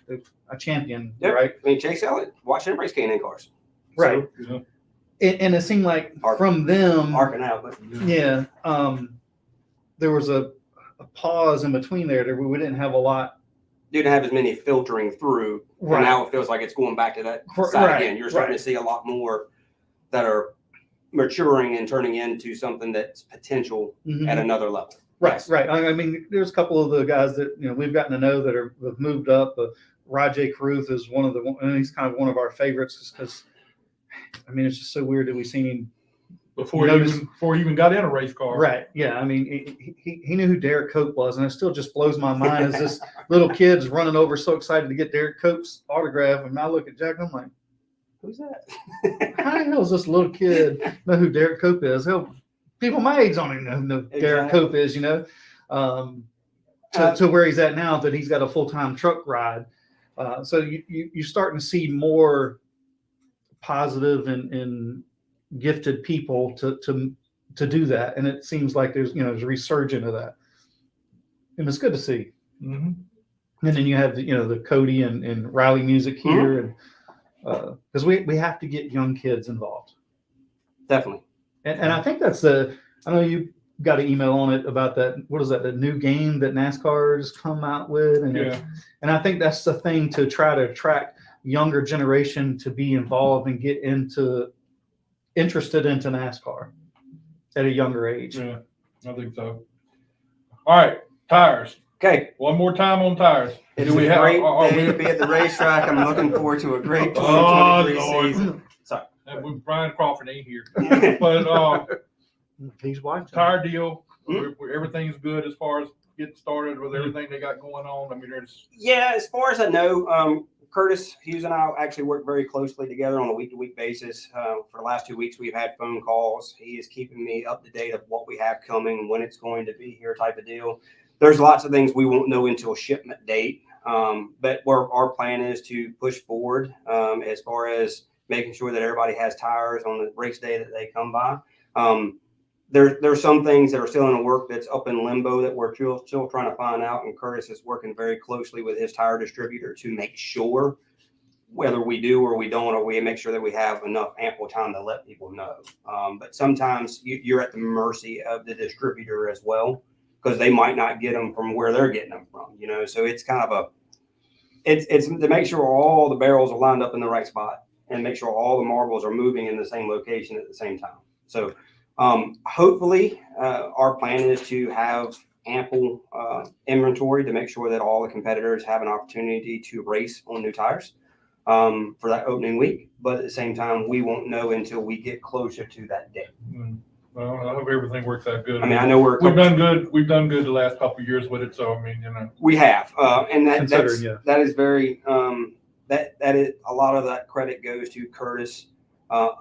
A: a champion, right?
B: I mean, Chase Elliott, watch him race K&N cars,
A: right?
B: So,
A: and it seemed like from them,
B: arcing out, but
A: there was a pause in between there. We didn't have a lot.
B: Didn't have as many filtering through, and now it feels like it's going back to that side again. You're starting to see a lot more that are maturing and turning into something that's potential at another level.
A: Right. I mean, there's a couple of the guys that we've gotten to know that have moved up. Rajay Caruth is and he's kind of one of our favorites because, I mean, it's just so weird that we've seen him
C: before he even got in a race car.
A: Right. Yeah. I mean, he knew who Derek Cope was, and it still just blows my mind as this little kid's running over so excited to get Derek Cope's autograph. And I look at Jack and I'm like, who's that? How the hell does this little kid know who Derek Cope is? Hell, people my age don't even know who Derek Cope is, to where he's at now that he's got a full-time truck ride. So you're starting to see more positive and gifted people to do that, and it seems like there's a resurgence of that, and it's good to see. And then you have the Cody and Riley music here, and because we have to get young kids involved,
B: definitely.
A: And I think that's I know you got an email on it about that. What is that? The new game that NASCAR has come out with, and I think that's the thing to try to attract younger generation to be involved and get interested into NASCAR at a younger age.
C: Yeah, I think so. All right, tires.
B: Okay.
C: One more time on tires.
B: It's a great day to be at the racetrack. I'm looking forward to a great 2023 season. Sorry.
C: Brian Crawford ain't here. But
A: he's watching.
C: Tire deal. Everything's good as far as getting started with everything they got going on. I mean,
B: as far as I know, Curtis Hughes and I actually work very closely together on a week-to-week basis. For the last 2 weeks, we've had phone calls. He is keeping me up to date of what we have coming, when it's going to be here, type of deal. There's lots of things we won't know until shipment date, but our plan is to push forward as far as making sure that everybody has tires on the race day that they come by. There's some things that are still in the work that's up in limbo that we're still trying to find out, and Curtis is working very closely with his tire distributor to make sure whether we do or we don't, or we make sure that we have enough ample time to let people know. But sometimes you're at the mercy of the distributor as well, because they might not get them from where they're getting them from, so it's kind of it's to make sure all the barrels are lined up in the right spot and make sure all the marbles are moving in the same location at the same time. So hopefully our plan is to have ample inventory to make sure that all the competitors have an opportunity to race on new tires for that opening week. But at the same time, we won't know until we get closer to that date.
C: Well, I hope everything works out good.
B: I mean, I know we've
C: done good. We've done good the last couple of years with it. So I mean,
B: we have, and that is very that is a lot of that credit goes to Curtis.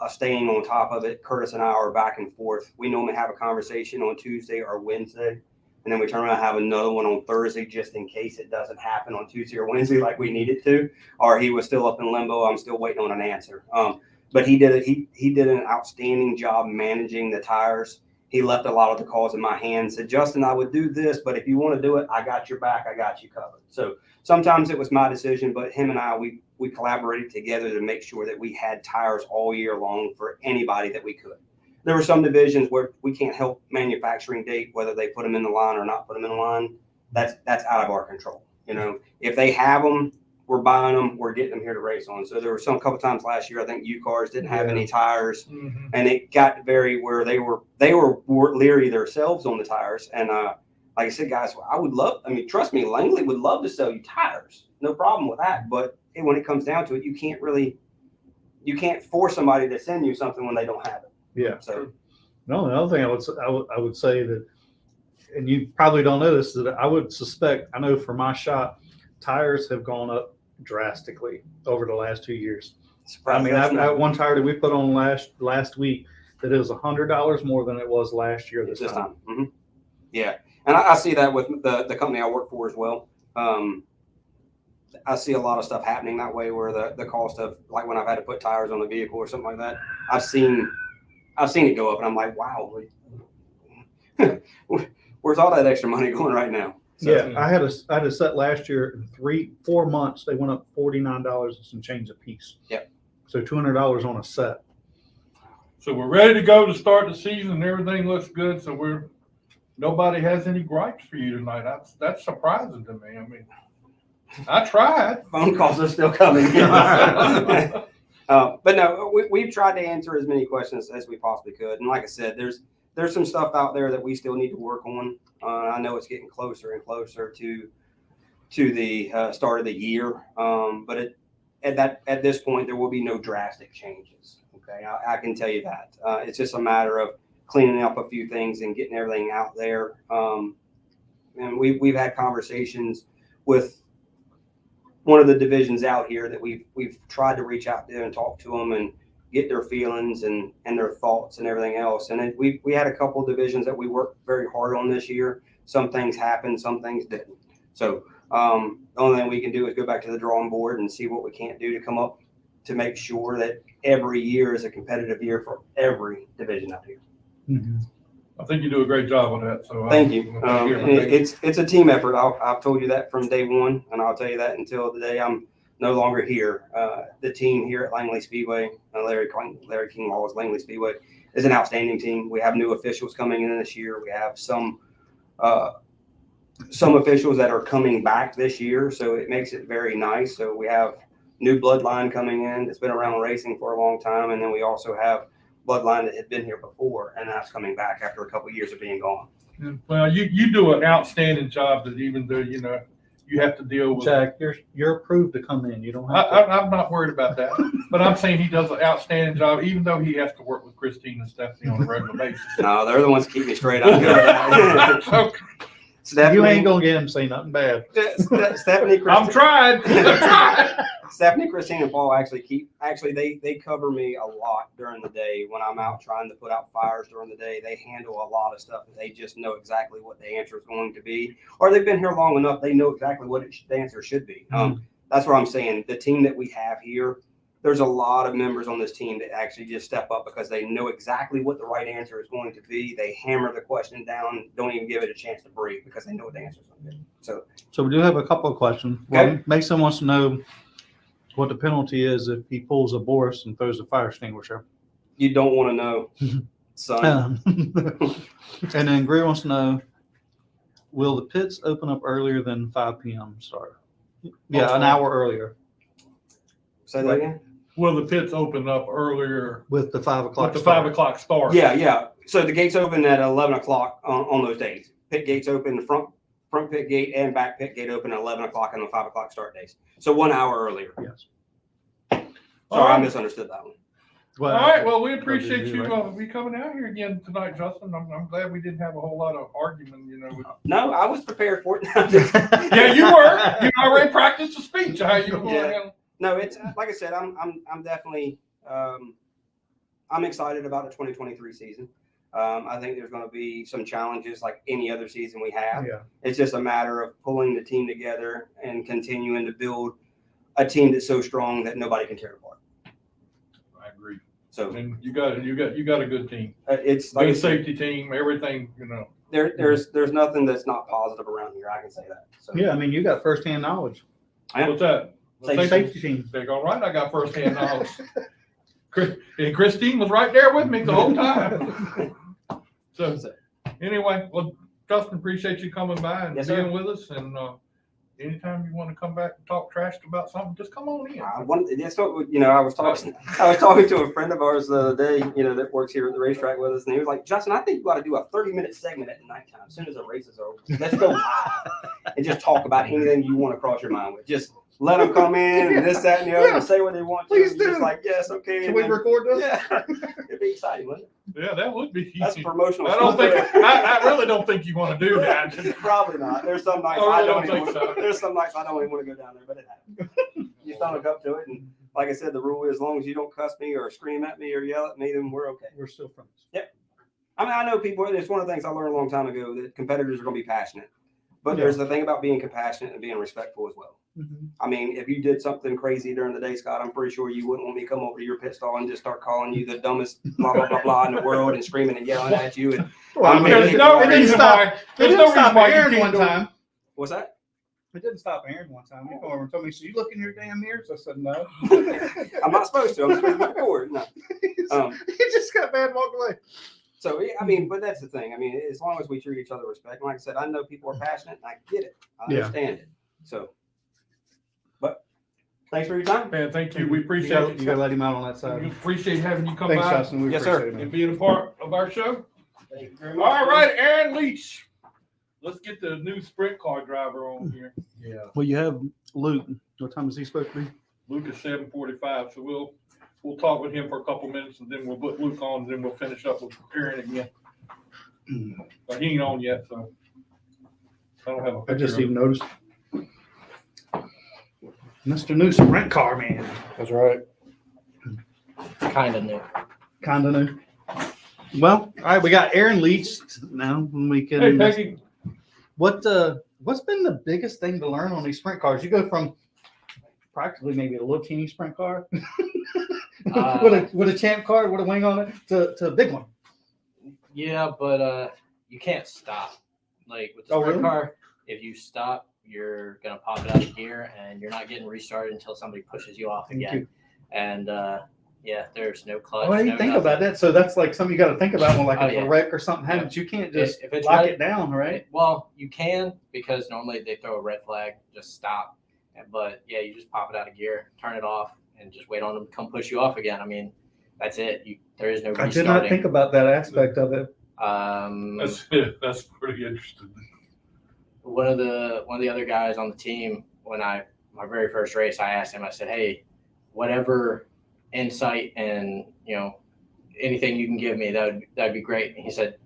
B: Staying on top of it. Curtis and I are back and forth. We normally have a conversation on Tuesday or Wednesday, and then we turn around and have another one on Thursday just in case it doesn't happen on Tuesday or Wednesday like we need it to, or he was still up in limbo. I'm still waiting on an answer. But he did an outstanding job managing the tires. He left a lot of the calls in my hands, said, Justin, I would do this, but if you want to do it, I got your back. I got you covered. So sometimes it was my decision, but him and I, we collaborated together to make sure that we had tires all year long for anybody that we could. There were some divisions where we can't help manufacturing date, whether they put them in the line or not put them in the line. That's out of our control. If they have them, we're buying them, we're getting them here to race on. So there were some couple times last year, I think U-Cars didn't have any tires, and it got very where they were leery themselves on the tires. And like I said, guys, trust me, Langley would love to sell you tires, no problem with that. But when it comes down to it, you can't force somebody to send you something when they don't have it.
A: Yeah.
B: So
A: no, the other thing I would say that, and you probably don't know this, that I would suspect, I know for my shop, tires have gone up drastically over the last 2 years. I mean, I've one tire that we put on last week that it was $100 more than it was last year this time. Yeah,
B: and I see that with the company I work for as well. I see a lot of stuff happening that way where the cost of, like when I've had to put tires on the vehicle or something like that, I've seen it go up, and I'm like, wow, where's all that extra money going right now? So,
A: Yeah, I had a set last year in 4 months. They went up $49 and some change a piece.
B: Yep.
A: So $200 on a set.
C: So we're ready to go to start the season, and everything looks good. So nobody has any gripes for you tonight. That's surprising to me. I mean, I tried.
B: phone calls are still coming. But no, we've tried to answer as many questions as we possibly could. And like I said, there's some stuff out there that we still need to work on. I know it's getting closer and closer to the start of the year. But at this point, there will be no drastic changes. Okay, I can tell you that. It's just a matter of cleaning up a few things and getting everything out there. And we've had conversations with one of the divisions out here that we've tried to reach out to and talk to them and get their feelings and their thoughts and everything else. And then we had a couple of divisions that we worked very hard on this year. Some things happened, some things didn't. So the only thing we can do is go back to the drawing board and see what we can't do to come up to make sure that every year is a competitive year for every division out here.
A: Mm-hmm.
C: I think you do a great job on that. So
B: Thank you. It's a team effort. I've told you that from day one, and I'll tell you that until the day I'm no longer here. The team here at Langley Speedway, Larry King Law's Langley Speedway, is an outstanding team. We have new officials coming in this year. We have some officials that are coming back this year, so it makes it very nice. So we have new bloodline coming in that's been around racing for a long time, and then we also have bloodline that had been here before, and that's coming back after a couple of years of being gone.
C: Well, you do an outstanding job. That even though you have to deal with.
A: Jack, you're approved to come in. You don't have to.
C: I'm not worried about that, but I'm saying he does an outstanding job, even though he has to work with Christine and Stephanie on a regular basis.
B: No, they're the ones that keep me straight. I'm good.
C: Okay.
A: You ain't gonna get him to say nothing bad.
B: Stephanie,
C: I'm trying.
B: Stephanie, Christine, and Paul they cover me a lot during the day when I'm out trying to put out fires during the day. They handle a lot of stuff. They just know exactly what the answer is going to be, or they've been here long enough. They know exactly what the answer should be. That's what I'm saying. The team that we have here, there's a lot of members on this team that actually just step up because they know exactly what the right answer is going to be. They hammer the question down, don't even give it a chance to breathe because they know what the answer is going to be.
A: So we do have a couple of questions.
B: Okay.
A: One, Mason wants to know what the penalty is if he pulls a Boris and throws a fire extinguisher.
B: You don't want to know, son.
A: And then GRIER wants to know, will the pits open up earlier than 5 p.m. start? Yeah, an hour earlier.
B: Say that again?
C: Will the pits open up earlier
A: With the 5 o'clock
C: with the 5 o'clock start?
B: Yeah. So the gates open at 11 o'clock on those days. Pit gates open, the front pit gate and back pit gate open at 11 o'clock on the 5 o'clock start days. So 1 hour earlier.
A: Yes.
B: Sorry, I misunderstood that one.
A: Well,
C: All right. Well, we appreciate you coming out here again tonight, Justin. I'm glad we didn't have a whole lot of argument.
B: No, I was prepared for it.
C: Yeah, you were. You already practiced the speech. How you going?
B: Yeah. No, it's like I said. I'm definitely I'm excited about the 2023 season. I think there's going to be some challenges like any other season we have.
A: Yeah.
B: It's just a matter of pulling the team together and continuing to build a team that's so strong that nobody can tear it apart.
C: I agree.
B: So
C: and you got a good team.
B: It's like
C: good safety team. Everything.
B: There's nothing that's not positive around here. I can say that. So.
A: Yeah, I mean, you got firsthand knowledge.
C: What's that?
A: Safety team.
C: Big all right. I got firsthand knowledge. And Christine was right there with me the whole time. So anyway, well, Justin, appreciate you coming by and being with us. And anytime you want to come back and talk trash about something, just come on in.
B: I was talking to a friend of ours the other day, that works here at the racetrack with us, and he was like, Justin, I think you ought to do a 30-minute segment at the nighttime as soon as the race is over. Let's go live and just talk about anything you want to cross your mind with. Just let them come in and this, that, and the other, and say what they want to.
A: Please do.
B: Just like, yes, okay.
A: Can we record this?
B: Yeah, it'd be exciting, wouldn't it?
C: Yeah, that would be easy.
B: That's promotional.
C: I really don't think you want to do that.
B: Probably not. There's some nights There's some nights I don't even want to go down there, but it happens. You stomach up to it, and like I said, the rule is as long as you don't cuss me or scream at me or yell at me, then we're okay.
A: We're still friends.
B: Yep. I mean, I know people. It's one of the things I learned a long time ago that competitors are going to be passionate, but there's the thing about being compassionate and being respectful as well. I mean, if you did something crazy during the day, Scott, I'm pretty sure you wouldn't want me to come over to your pit stall and just start calling you the dumbest blah, blah, blah, blah in the world and screaming and yelling at you. And
A: Well, I mean,
C: There's
A: it
C: no
A: didn't
C: reason
A: stop.
C: why.
A: It
C: There's
A: didn't
C: no reason
A: stop
C: why you
A: Aaron
C: can't
A: one
C: do it.
A: time.
B: what's that?
A: It didn't stop Aaron one time. He came over and told me, "So you look in your damn mirrors?" I said, "No."
B: I'm not supposed to. I'm supposed to record. No.
A: He just got mad and walked away.
B: So, I mean, but that's the thing. I mean, as long as we treat each other with respect, and like I said, I know people are passionate, and I get it. I
A: Yeah.
B: understand it. So, but thanks for your time.
C: Man, thank you. We
A: You
C: appreciate
A: gotta,
C: it.
A: you gotta let him out on that
C: We
A: side.
C: appreciate having you come
A: Thanks,
C: by
A: Justin. We
B: Yes,
A: appreciate
B: sir.
A: it, man.
C: and being a part of our show.
B: Thank you very
C: All
B: much.
C: right, Aaron Leach. Let's get the new sprint car driver on here.
D: Yeah.
A: Well, you have Luke. What time is he supposed to be?
C: Luke is 7:45, so we'll talk with him for a couple minutes, and then we'll put Luke on, and then we'll finish up with Aaron again. But he ain't on yet, so I don't have a
A: I just
C: picture
A: even noticed. Mr. New Sprint Car Man.
D: That's right.
E: Kind of new.
A: Kinda new. Well, all right, we got Aaron Leach now. We
C: of
A: can.
C: it. Hey, Peggy,
A: What's been the biggest thing to learn on these sprint cars? You go from practically maybe a little teeny sprint car with a champ car with a wing on it to a big one.
E: Yeah, but you can't stop. Like with the
A: Oh,
E: sprint
A: really?
E: car, if you stop, you're gonna pop it out of gear, and you're not getting restarted until somebody pushes you off
A: Thank
E: again.
A: you.
E: And yeah, there's no clutch.
A: Oh, I didn't
E: no
A: think
E: nothing.
A: about that. So that's like something you got to think about when like
E: Oh,
A: if
E: yeah.
A: a wreck or something happens. You can't just
E: If it's
A: lock
E: ready-
A: it down, right?
E: Well, you can, because normally they throw a red flag, just stop. But yeah, you just pop it out of gear, turn it off, and just wait on them to come push you off again. I mean, that's it. There is no
A: I
E: restarting.
A: did not think about that aspect of it.
C: that's pretty interesting.
E: One of the other guys on the team, my very first race, I asked him, I said, "Hey, whatever insight and anything you can give me, that'd be great." And he said,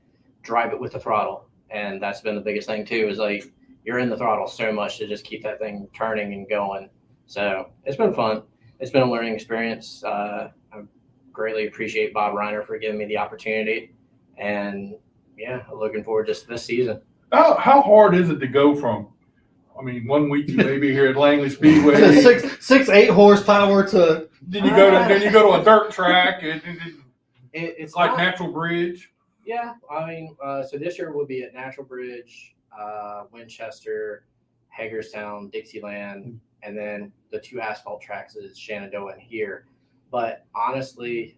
E: "Drive it with the throttle." And that's been the biggest thing too, is like you're in the throttle so much to just keep that thing turning and going. So it's been fun. It's been a learning experience. I greatly appreciate Bob Reiner for giving me the opportunity, and yeah, looking forward to this season.
C: How hard is it to go from? I mean, 1 week you may be here at Langley Speedway.
A: Six, 8 horsepower to.
C: Then you go to a dirt track, and
E: It's
C: like
E: not-
C: Natural Bridge.
E: Yeah, I mean, so this year we'll be at Natural Bridge, Winchester, Hagerstown, Dixieland, and then the 2 asphalt tracks is Shenandoah and here. But honestly,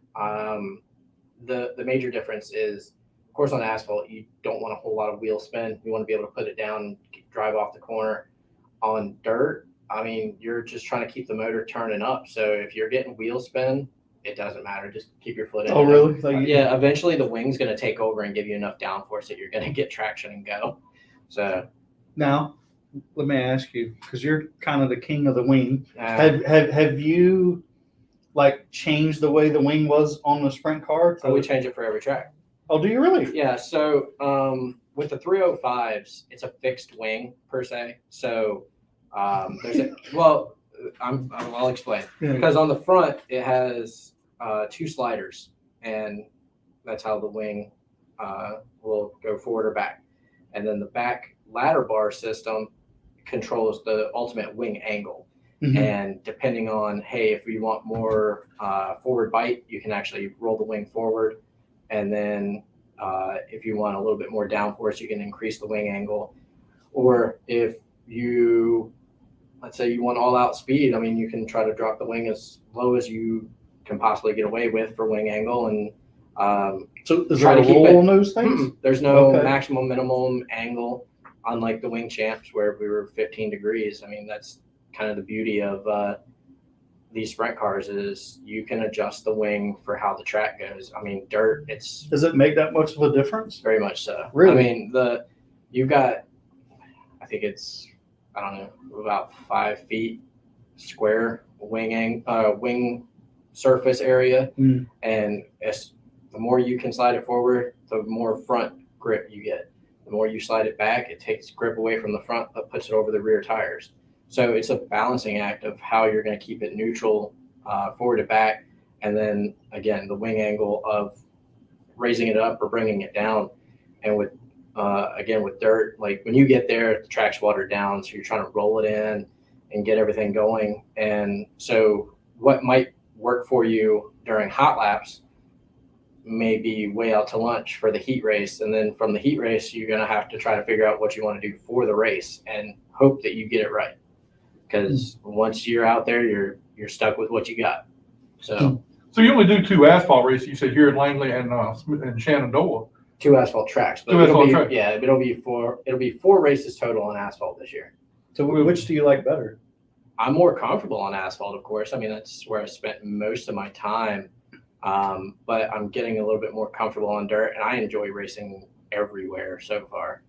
E: the major difference is, of course, on asphalt, you don't want a whole lot of wheel spin. You want to be able to put it down and drive off the corner. On dirt, I mean, you're just trying to keep the motor turning up. So if you're getting wheel spin, it doesn't matter. Just keep your foot in.
A: Oh,
E: it.
A: really? Like,
E: Yeah, eventually the wing's going to take over and give you enough downforce that you're going to get traction and go. So
A: Now, let me ask you, because you're kind of the king of the wing.
E: uh,
A: Have you like changed the way the wing was on the sprint car?
E: we change it for every track.
A: Oh, do you really?
E: Yeah, so with the 305s, it's a fixed wing per se. So I'll explain.
A: Yeah.
E: Because on the front, it has 2 sliders, and that's how the wing will go forward or back. And then the back ladder bar system controls the ultimate wing angle.
A: Mhm.
E: And depending on, hey, if you want more forward bite, you can actually roll the wing forward. And then if you want a little bit more downforce, you can increase the wing angle. Or if you, let's say you want all out speed, I mean, you can try to drop the wing as low as you can possibly get away with for wing angle. And
A: So is
E: try
A: there
E: to
A: a
E: keep
A: roll
E: it-
A: on those things?
E: there's no
A: Okay.
E: maximum minimum angle, unlike the wing champs where we were 15 degrees. I mean, that's kind of the beauty of these sprint cars is you can adjust the wing for how the track goes. I mean, dirt, it's
A: Does it make that much of a difference?
E: very much so.
A: Really?
E: I mean, you've got, I think it's, I don't know, about 5 feet square wing surface area.
A: Mm.
E: And the more you can slide it forward, the more front grip you get. The more you slide it back, it takes grip away from the front, but puts it over the rear tires. So it's a balancing act of how you're going to keep it neutral forward to back. And then again, the wing angle of raising it up or bringing it down. And with dirt, like when you get there, the track's watered down. So you're trying to roll it in and get everything going. And so what might work for you during hot laps may be way out to lunch for the heat race. And then from the heat race, you're going to have to try to figure out what you want to do for the race and hope that you get it right. Because once you're out there, you're stuck with what you got. So
C: you only do 2 asphalt races, you said, here in Langley and Shenandoah.
E: 2 asphalt tracks, but
C: 2 asphalt tracks.
E: Yeah, it'll be 4 races total on asphalt this year.
A: So which do you like better?
E: I'm more comfortable on asphalt, of course. I mean, that's where I spent most of my time. But I'm getting a little bit more comfortable on dirt, and I enjoy racing everywhere so far.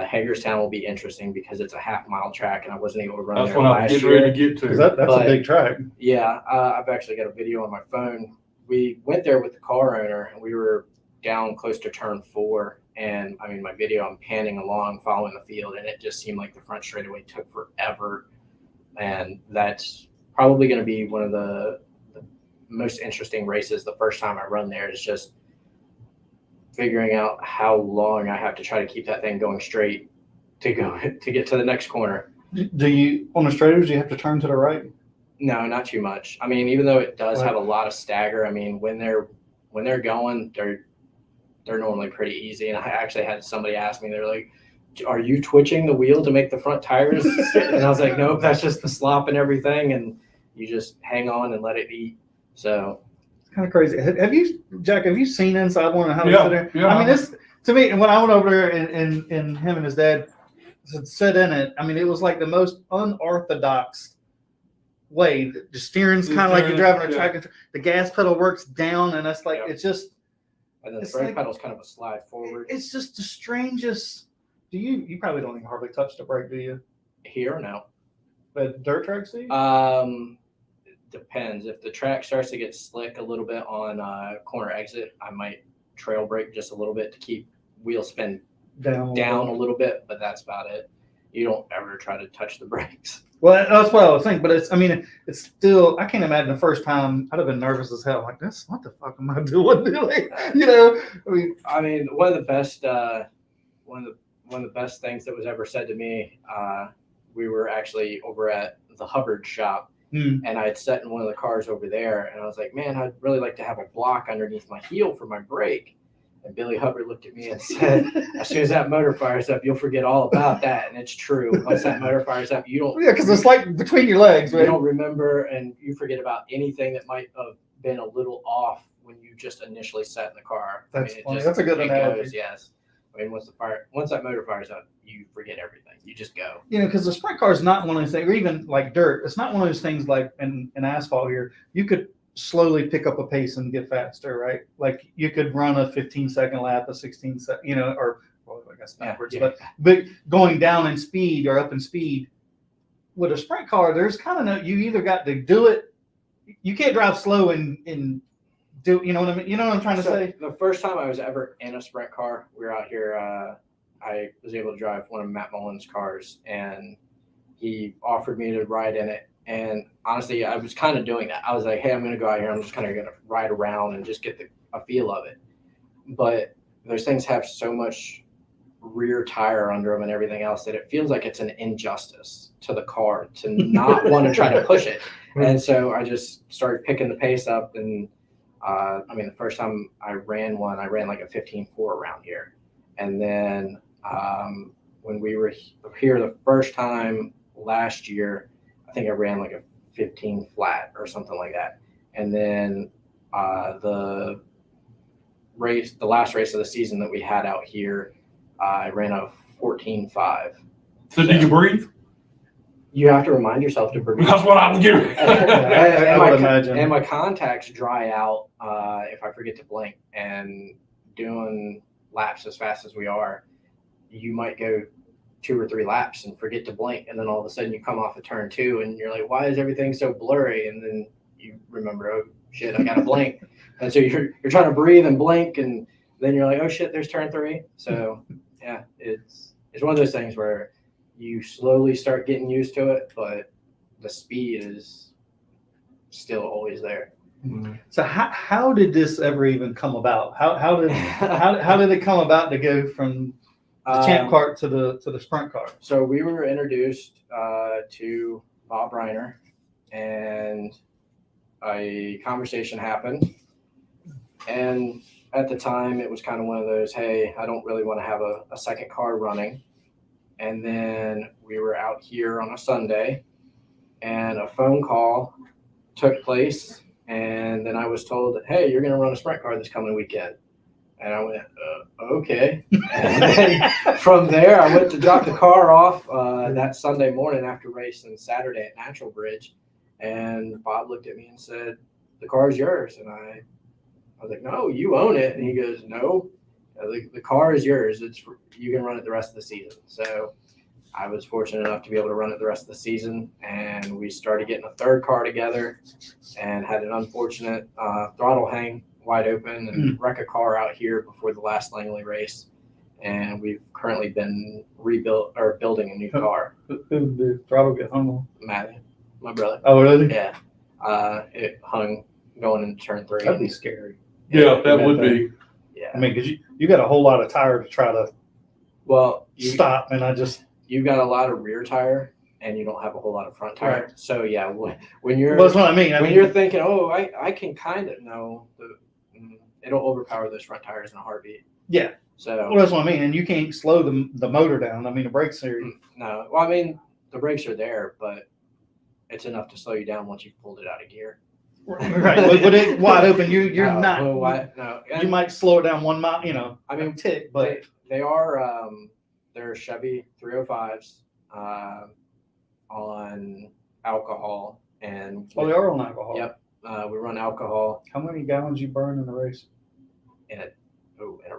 E: Hagerstown will be interesting because it's a half-mile track, and I wasn't able to run
C: That's
E: there
C: what I'm
E: last
C: getting
E: year.
C: ready to get to.
A: That's
E: But-
A: a big track.
E: Yeah, I've actually got a video on my phone. We went there with the car owner, and we were down close to turn 4. And I mean, my video, I'm panning along, following the field, and it just seemed like the front straightaway took forever. And that's probably going to be one of the most interesting races the first time I run there, is just figuring out how long I have to try to keep that thing going straight to get to the next corner.
A: Do you, on the straighters, do you have to turn to the right?
E: No, not too much. I mean, even though it does have a lot of stagger, I mean, when they're going, they're normally pretty easy. And I actually had somebody ask me, they're like, "Are you twitching the wheel to make the front tires?" And I was like, "Nope, that's just the slop and everything, and you just hang on and let it eat." So
A: It's kind of crazy. Have you, Jack? Have you seen inside one and how they
C: Yeah,
A: sit there?
C: yeah.
A: I mean, this to me, when I went over there and him and his dad sit in it, I mean, it was like the most unorthodox way. The steering's kind of like you're driving a track. The gas pedal works down, and that's like it's just.
E: and then the
A: It's
E: brake
A: like-
E: pedal's kind of a slide forward.
A: It's just the strangest. Do you probably don't even hardly touch the brake, do you?
E: Here or no?
A: The dirt tracks, do you?
E: Depends. If the track starts to get slick a little bit on corner exit, I might trail brake just a little bit to keep wheel spin down a little bit, but that's about it. You don't ever try to touch the brakes.
A: Well, that's what I was thinking, but it's, I mean, it's still, I can't imagine the first time I'd have been nervous as hell. Like, this, what the fuck am I doing? Like, you know,
E: I mean, one of the best things that was ever said to me, we were actually over at the Hubbard shop, and I had sat in one of the cars over there, and I was like, man, I'd really like to have a block underneath my heel for my brake. And Billy Hubbard looked at me and said, as soon as that motor fires up, you'll forget all about that. And it's true. Once that motor fires up, you don't.
A: yeah, because it's like between your legs,
E: You
A: right?
E: don't remember, and you forget about anything that might have been a little off when you just initially sat in the car.
A: That's
E: it
A: funny. That's a good
E: it
A: analogy.
E: goes, yes. I mean, once that motor fires up, you forget everything. You just go.
A: You know, because the sprint car is not one of those things, or even like dirt. It's not one of those things like in asphalt here. You could slowly pick up a pace and get faster, right? Like you could run a 15-second lap, a 16-second, you know, or well, I guess backwards, but going down in speed or up in speed. With a sprint car, there's kind of no. You either got to do it. You can't drive slow and do. You know what I mean? You know what I'm trying to say?
E: The first time I was ever in a sprint car, we were out here. I was able to drive one of Matt Mullen's cars, and he offered me to ride in it. And honestly, I was kind of doing that. I was like, hey, I'm going to go out here. I'm just kind of going to ride around and just get a feel of it. But those things have so much rear tire under them and everything else that it feels like it's an injustice to the car to not want to try to push it. And so I just started picking the pace up. And I mean, the first time I ran one, I ran like a 15.4 around here. And then when we were here the first time last year, I think I ran like a 15 flat or something like that. And then the last race of the season that we had out here, I ran a 14.5.
C: So did you breathe?
E: You have to remind yourself to breathe.
C: That's what I'm getting.
A: I would imagine.
E: And my contacts dry out if I forget to blink. And doing laps as fast as we are, you might go 2 or 3 laps and forget to blink, and then all of a sudden you come off of turn 2 and you're like, why is everything so blurry? And then you remember, oh shit, I gotta blink. And so you're trying to breathe and blink, and then you're like, oh shit, there's turn 3. So yeah, it's one of those things where you slowly start getting used to it, but the speed is still always there.
A: So how did this ever even come about? How did it come about to go from the champ car to the sprint car?
E: So we were introduced to Bob Reiner, and a conversation happened. And at the time, it was kind of one of those, hey, I don't really want to have a second car running. And then we were out here on a Sunday, and a phone call took place. And then I was told that, hey, you're going to run a sprint car this coming weekend. And I went, okay. And then from there, I went to drop the car off that Sunday morning after racing Saturday at Natural Bridge. And Bob looked at me and said, the car is yours. And I was like, no, you own it. And he goes, no, the car is yours. You can run it the rest of the season. So I was fortunate enough to be able to run it the rest of the season. And we started getting a third car together and had an unfortunate throttle hang wide open and wreck a car out here before the last Langley race. And we've currently been building a new car.
A: Who did the throttle get hung on?
E: Matt, my brother.
A: Oh, really?
E: Yeah. It hung going into turn 3.
A: That'd be scary.
C: Yeah, that would be.
E: Yeah.
A: I mean, because you got a whole lot of tire to try to stop, and
E: you've got a lot of rear tire and you don't have a whole lot of front tire.
A: Right.
E: So yeah, when you're
A: that's what I mean.
E: You're thinking, oh, I can kind of know it'll overpower those front tires in a heartbeat.
A: Yeah.
E: So
A: well, that's what I mean. And you can't slow the motor down. I mean, the brakes are.
E: No. Well, I mean, the brakes are there, but it's enough to slow you down once you've pulled it out of gear.
A: Right. With it wide open, you're not.
E: No.
A: You might slow it down 1 mile,
E: I mean,
A: tick, but
E: they are they're Chevy 305s on alcohol and.
A: they are on alcohol.
E: Yep. We run alcohol.
A: How many gallons you burn in a race?
E: In a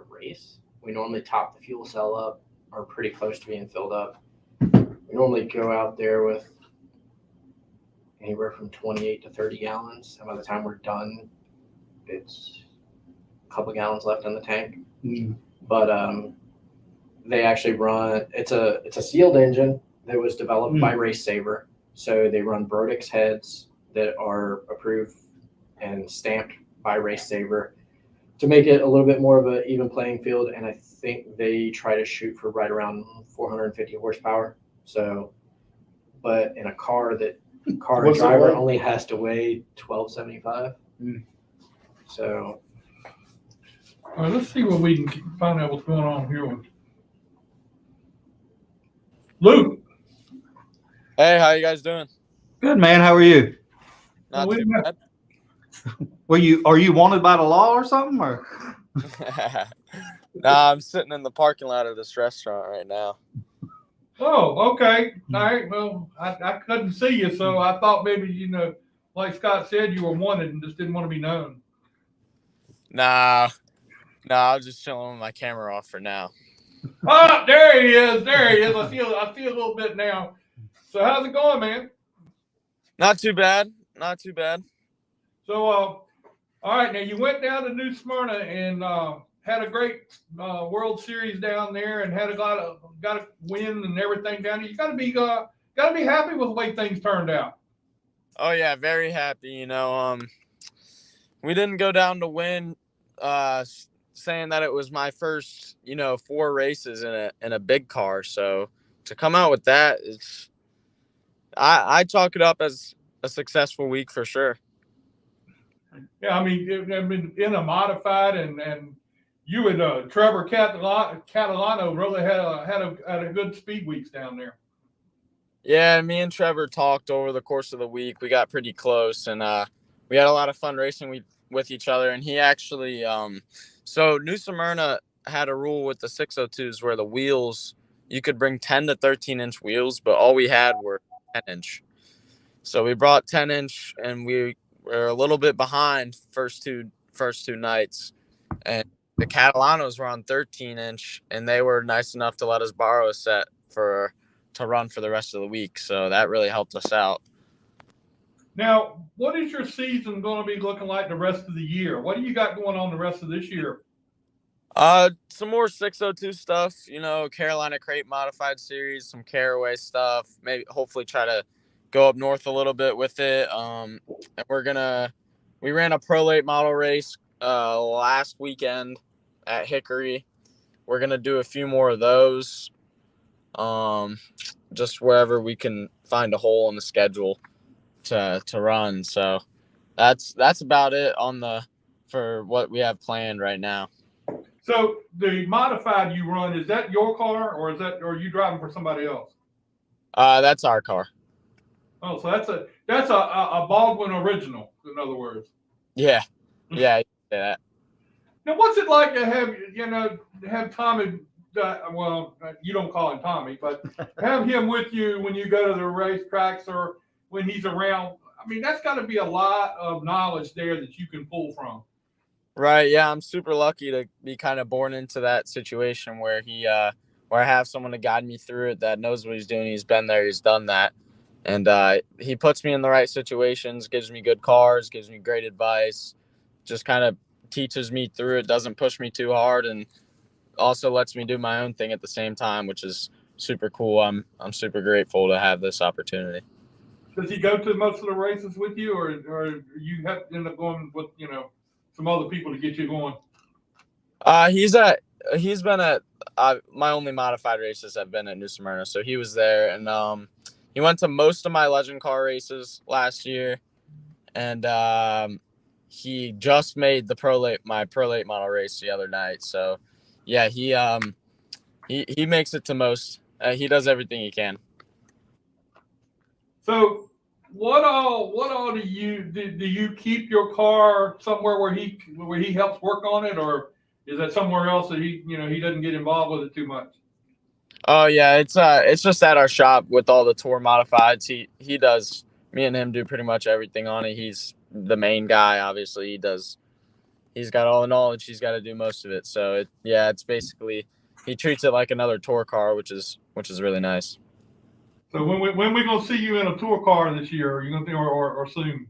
E: race, we normally top the fuel cell up or pretty close to being filled up. We normally go out there with anywhere from 28 to 30 gallons. And by the time we're done, it's a couple gallons left in the tank. But they actually run, it's a sealed engine that was developed by Race Saver. So they run Brodix heads that are approved and stamped by Race Saver to make it a little bit more of an even playing field. And I think they try to shoot for right around 450 horsepower. So, but in a car that driver only has to weigh 1275. So,
C: All right, let's see what we can find out what's going on here with Luke.
D: Hey, how you guys doing?
A: Good, man. How are you?
D: Not too bad.
A: Are you wanted by the law or something? Or
D: Nah, I'm sitting in the parking lot of this restaurant right now.
C: Oh, okay. All right. Well, I couldn't see you, so I thought maybe, like Scott said, you were wanted and just didn't want to be known.
D: Nah, I was just chilling with my camera off for now.
C: Oh, there he is. There he is. I feel a little bit now. So how's it going, man?
D: Not too bad. Not too bad.
C: So, all right. Now you went down to New Smyrna and had a great World Series down there and got a win and everything down there. You got to be happy with the way things turned out.
D: Oh yeah, very happy. We didn't go down to win, saying that it was my first, 4 races in a big car. So to come out with that, I chalk it up as a successful week for sure.
C: Yeah, I mean, in a modified and you and Trevor Catalano really had a good speed weeks down there.
D: Yeah, me and Trevor talked over the course of the week. We got pretty close, and we had a lot of fun racing with each other. And he actually, so New Smyrna had a rule with the 602s where the wheels, you could bring 10 to 13-inch wheels, but all we had were 10-inch. So we brought 10-inch, and we were a little bit behind first two nights. And the Catalanos were on 13-inch, and they were nice enough to let us borrow a set to run for the rest of the week. So that really helped us out.
C: Now, what is your season going to be looking like the rest of the year? What do you got going on the rest of this year?
D: Some more 602 stuff, Carolina Crate Modified Series, some Caraway stuff, maybe hopefully try to go up north a little bit with it. And we ran a Pro Late model race last weekend at Hickory. We're going to do a few more of those. just wherever we can find a hole in the schedule to run. So that's about it for what we have planned right now.
C: So the modified you run, is that your car or are you driving for somebody else?
D: That's our car.
C: Oh, so that's a Baldwin original, in other words.
D: Yeah. Yeah. That.
C: Now, what's it like to have Tommy? Well, you don't call him Tommy, but have him with you when you go to the racetracks or when he's around. I mean, that's got to be a lot of knowledge there that you can pull from.
D: Right. Yeah, I'm super lucky to be kind of born into that situation where where I have someone to guide me through it that knows what he's doing. He's been there. He's done that. And he puts me in the right situations, gives me good cars, gives me great advice, just kind of teaches me through it, doesn't push me too hard, and also lets me do my own thing at the same time, which is super cool. I'm super grateful to have this opportunity.
C: Does he go to most of the races with you, or you have to end up going with some other people to get you going?
D: He's been at my only modified races have been at New Smyrna, so he was there, and he went to most of my legend car races last year, and he just made my pro late model race the other night. So yeah, he makes it to most. He does everything he can.
C: So what all do you keep your car somewhere where he helps work on it, or is that somewhere else that he doesn't get involved with it too much?
D: Oh yeah, it's just at our shop with all the tour modifieds. He does. Me and him do pretty much everything on it. He's the main guy, obviously. He's got all the knowledge. He's got to do most of it. So it's basically he treats it like another tour car, which is really nice.
C: So when we gonna see you in a tour car this year? Are you gonna think or soon?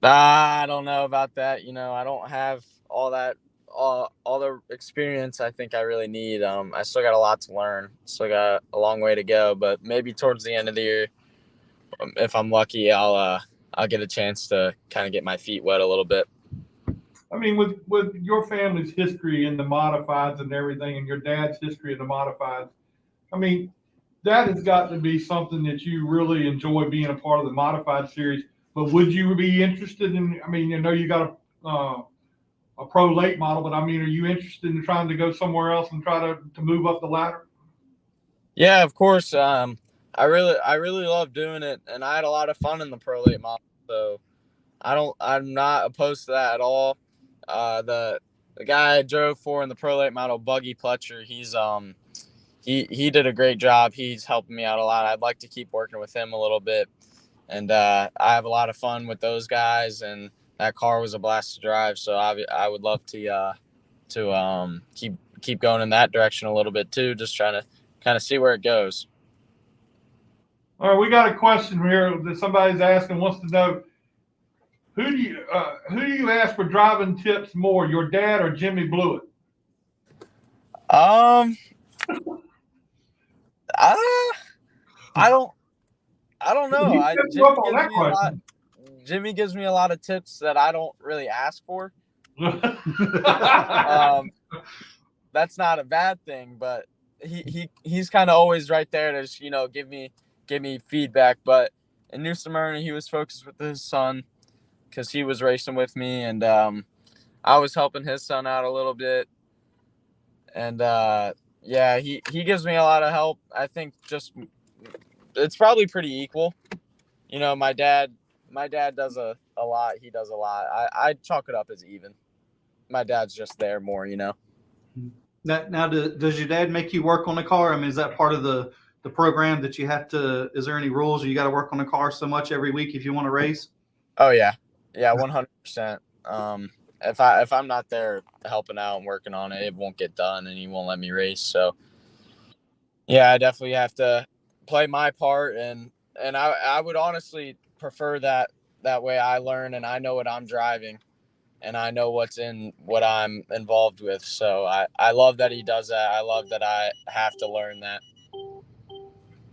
D: I don't know about that. I don't have all the experience I think I really need. I still got a lot to learn. Still got a long way to go, but maybe towards the end of the year, if I'm lucky, I'll get a chance to kind of get my feet wet a little bit.
C: I mean, with your family's history in the modifieds and everything, and your dad's history in the modifieds, I mean, that has got to be something that you really enjoy being a part of the modified series. But would you be interested in? I mean, you got a pro late model, but I mean, are you interested in trying to go somewhere else and try to move up the ladder?
D: Yeah, of course. I really love doing it, and I had a lot of fun in the pro late model. So I'm not opposed to that at all. The guy I drove for in the pro late model, Buggy Pletcher, he did a great job. He's helping me out a lot. I'd like to keep working with him a little bit, and I have a lot of fun with those guys, and that car was a blast to drive. So I would love to keep going in that direction a little bit too, just trying to kind of see where it goes.
C: All right, we got a question here that somebody's asking, wants to know, who do you ask for driving tips more, your dad or Jimmy Blewett?
D: I don't know. Jimmy gives me a lot of tips that I don't really ask for. That's not a bad thing, but he's kind of always right there to just, give me feedback. But in New Smyrna, he was focused with his son because he was racing with me, and I was helping his son out a little bit. And he gives me a lot of help. I think just it's probably pretty equal. My dad does a lot. He does a lot. I chalk it up as even. My dad's just there more,
A: Now, does your dad make you work on the car? I mean, is that part of the program that you have to? Is there any rules, or you got to work on the car so much every week if you want to race?
D: Oh yeah, 100%. If I'm not there helping out and working on it, it won't get done, and he won't let me race. So yeah, I definitely have to play my part, and I would honestly prefer that way. I learn and I know what I'm driving, and I know what's in what I'm involved with. So I love that he does that. I love that I have to learn that.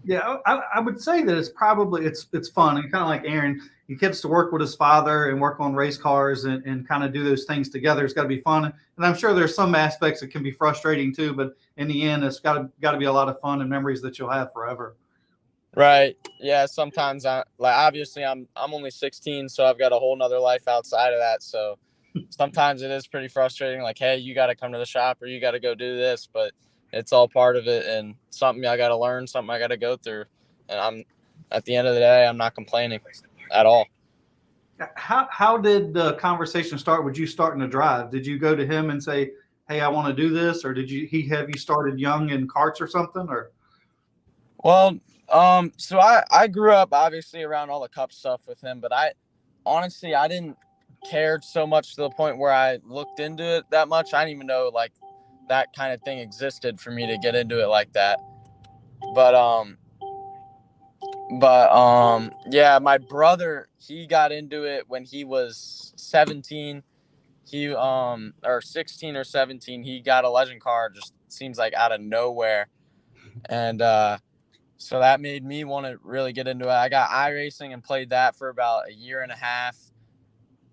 A: Yeah, I would say that it's fun, and kind of like Aaron, he gets to work with his father and work on race cars and kind of do those things together. It's got to be fun, and I'm sure there's some aspects that can be frustrating too. But in the end, it's got to be a lot of fun and memories that you'll have forever.
D: Right. Yeah. Sometimes obviously I'm only 16, so I've got a whole nother life outside of that. So sometimes it is pretty frustrating. Like, hey, you got to come to the shop or you got to go do this, but it's all part of it and something I got to learn, something I got to go through. And at the end of the day, I'm not complaining at all.
A: How did the conversation start with you starting to drive? Did you go to him and say, "Hey, I want to do this," or did he have you started young in karts or something? Or
D: Well, so I grew up obviously around all the cup stuff with him, but I didn't care so much to the point where I looked into it that much. I didn't even know like that kind of thing existed for me to get into it like that. But yeah, my brother, he got into it when he was 17. He or 16 or 17, he got a legend car, just seems like out of nowhere. And so that made me want to really get into it. I got iRacing and played that for about a year and a half.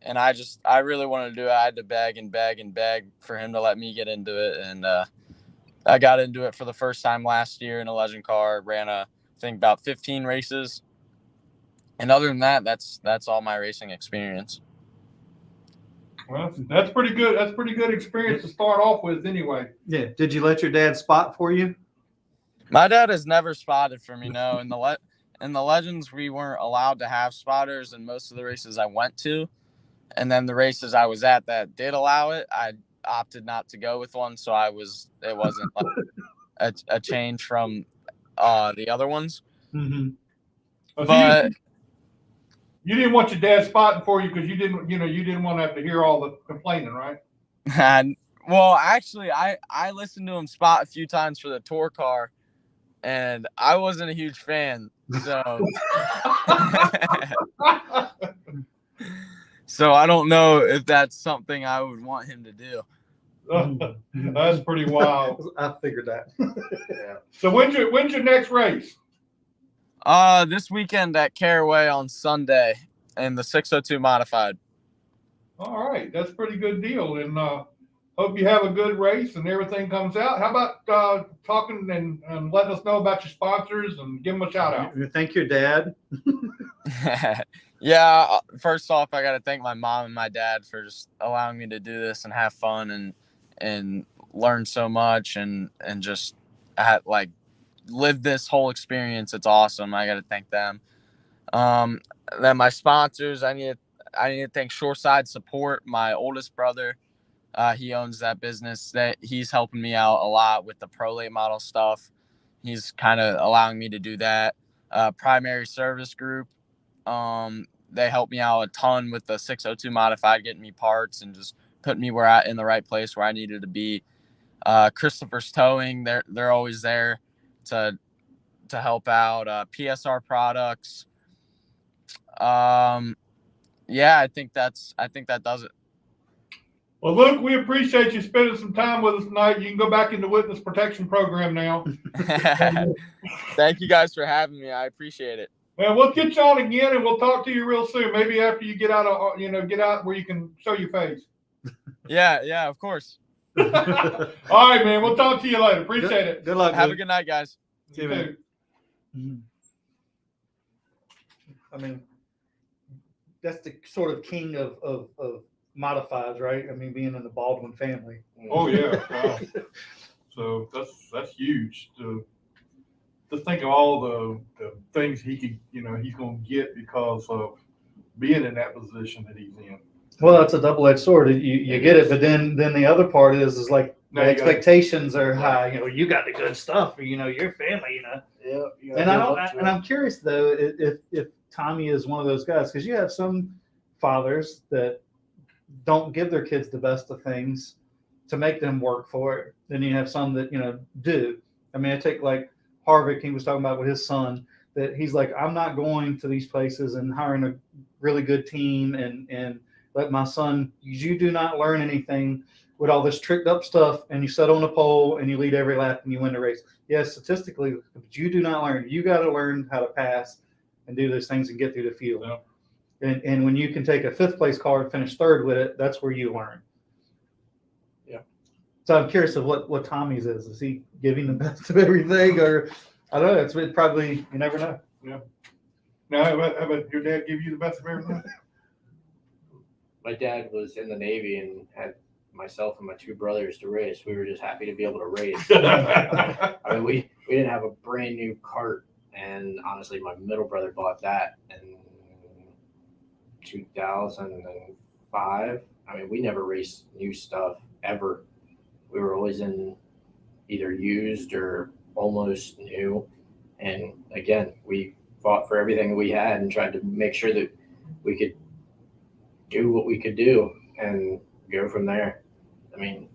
D: And I really wanted to do it. I had to beg and beg and beg for him to let me get into it. And I got into it for the first time last year in a legend car, ran I think about 15 races. And other than that, that's all my racing experience.
C: Well, that's pretty good. That's pretty good experience to start off with anyway.
A: yeah, did you let your dad spot for you?
D: My dad has never spotted for me, no. In the legends, we weren't allowed to have spotters in most of the races I went to. And then the races I was at that did allow it, I opted not to go with one. So it wasn't like a change from the other ones.
A: Mm-hmm.
D: But
C: you didn't want your dad spotting for you because you didn't want to have to hear all the complaining, right?
D: well, actually, I listened to him spot a few times for the tour car, and I wasn't a huge fan. So, so I don't know if that's something I would want him to do.
C: That's pretty wild.
A: I figured that.
C: Yeah. So when's your next race?
D: This weekend at Caraway on Sunday in the 602 modified.
C: All right, that's a pretty good deal, and hope you have a good race and everything comes out. How about talking and letting us know about your sponsors and give them a shout out?
A: Thank your dad.
D: Yeah, first off, I got to thank my mom and my dad for just allowing me to do this and have fun and learn so much and just live this whole experience. It's awesome. I got to thank them. Then my sponsors, I need to thank Shoreside Support, my oldest brother. He owns that business. That he's helping me out a lot with the Pro Late model stuff. He's kind of allowing me to do that. Primary Service Group. They helped me out a ton with the 602 modified, getting me parts and just putting me in the right place where I needed to be. Christopher's Towing, they're always there to help out. PSR Products. Yeah, I think that does it.
C: Well, Luke, we appreciate you spending some time with us tonight. You can go back in the witness protection program now.
D: Thank you guys for having me. I appreciate it.
C: Well, we'll get you on again, and we'll talk to you real soon. Maybe after you get out where you can show your face.
D: Yeah, of course.
C: All right, man. We'll talk to you later. Appreciate it.
A: Good luck.
D: Have a good night, guys.
A: See you, man. I mean, that's the sort of king of modifieds, right? I mean, being in the Baldwin family.
C: Oh yeah. Wow. So that's huge. To think of all the things he could, he's going to get because of being in that position that he's in.
A: Well, that's a double-edged sword. You get it, but then the other part is like the expectations are high. You got the good stuff. Your family.
E: Yeah.
A: And I'm curious though if Tommy is one of those guys, because you have some fathers that don't give their kids the best of things to make them work for it. Then you have some that do. I mean, I take like Harvick. He was talking about with his son that he's like, I'm not going to these places and hiring a really good team and let my son. You do not learn anything with all this tricked up stuff, and you sit on a pole and you lead every lap and you win the race. Yes, statistically, but you do not learn. You got to learn how to pass and do those things and get through the field. Yeah. And when you can take a 5th place car and finish 3rd with it, that's where you learn.
E: Yeah.
A: So I'm curious of what Tommy's is. Is he giving the best of everything, or I don't know? It's probably, you never know.
C: Now, how about your dad give you the best of everything?
E: My dad was in the Navy and had myself and my two brothers to race. We were just happy to be able to race. I mean, we didn't have a brand new cart, and honestly, my middle brother bought that in 2005. I mean, we never raced new stuff ever. We were always in either used or almost new. And again, we fought for everything we had and tried to make sure that we could do what we could do and go from there. I mean,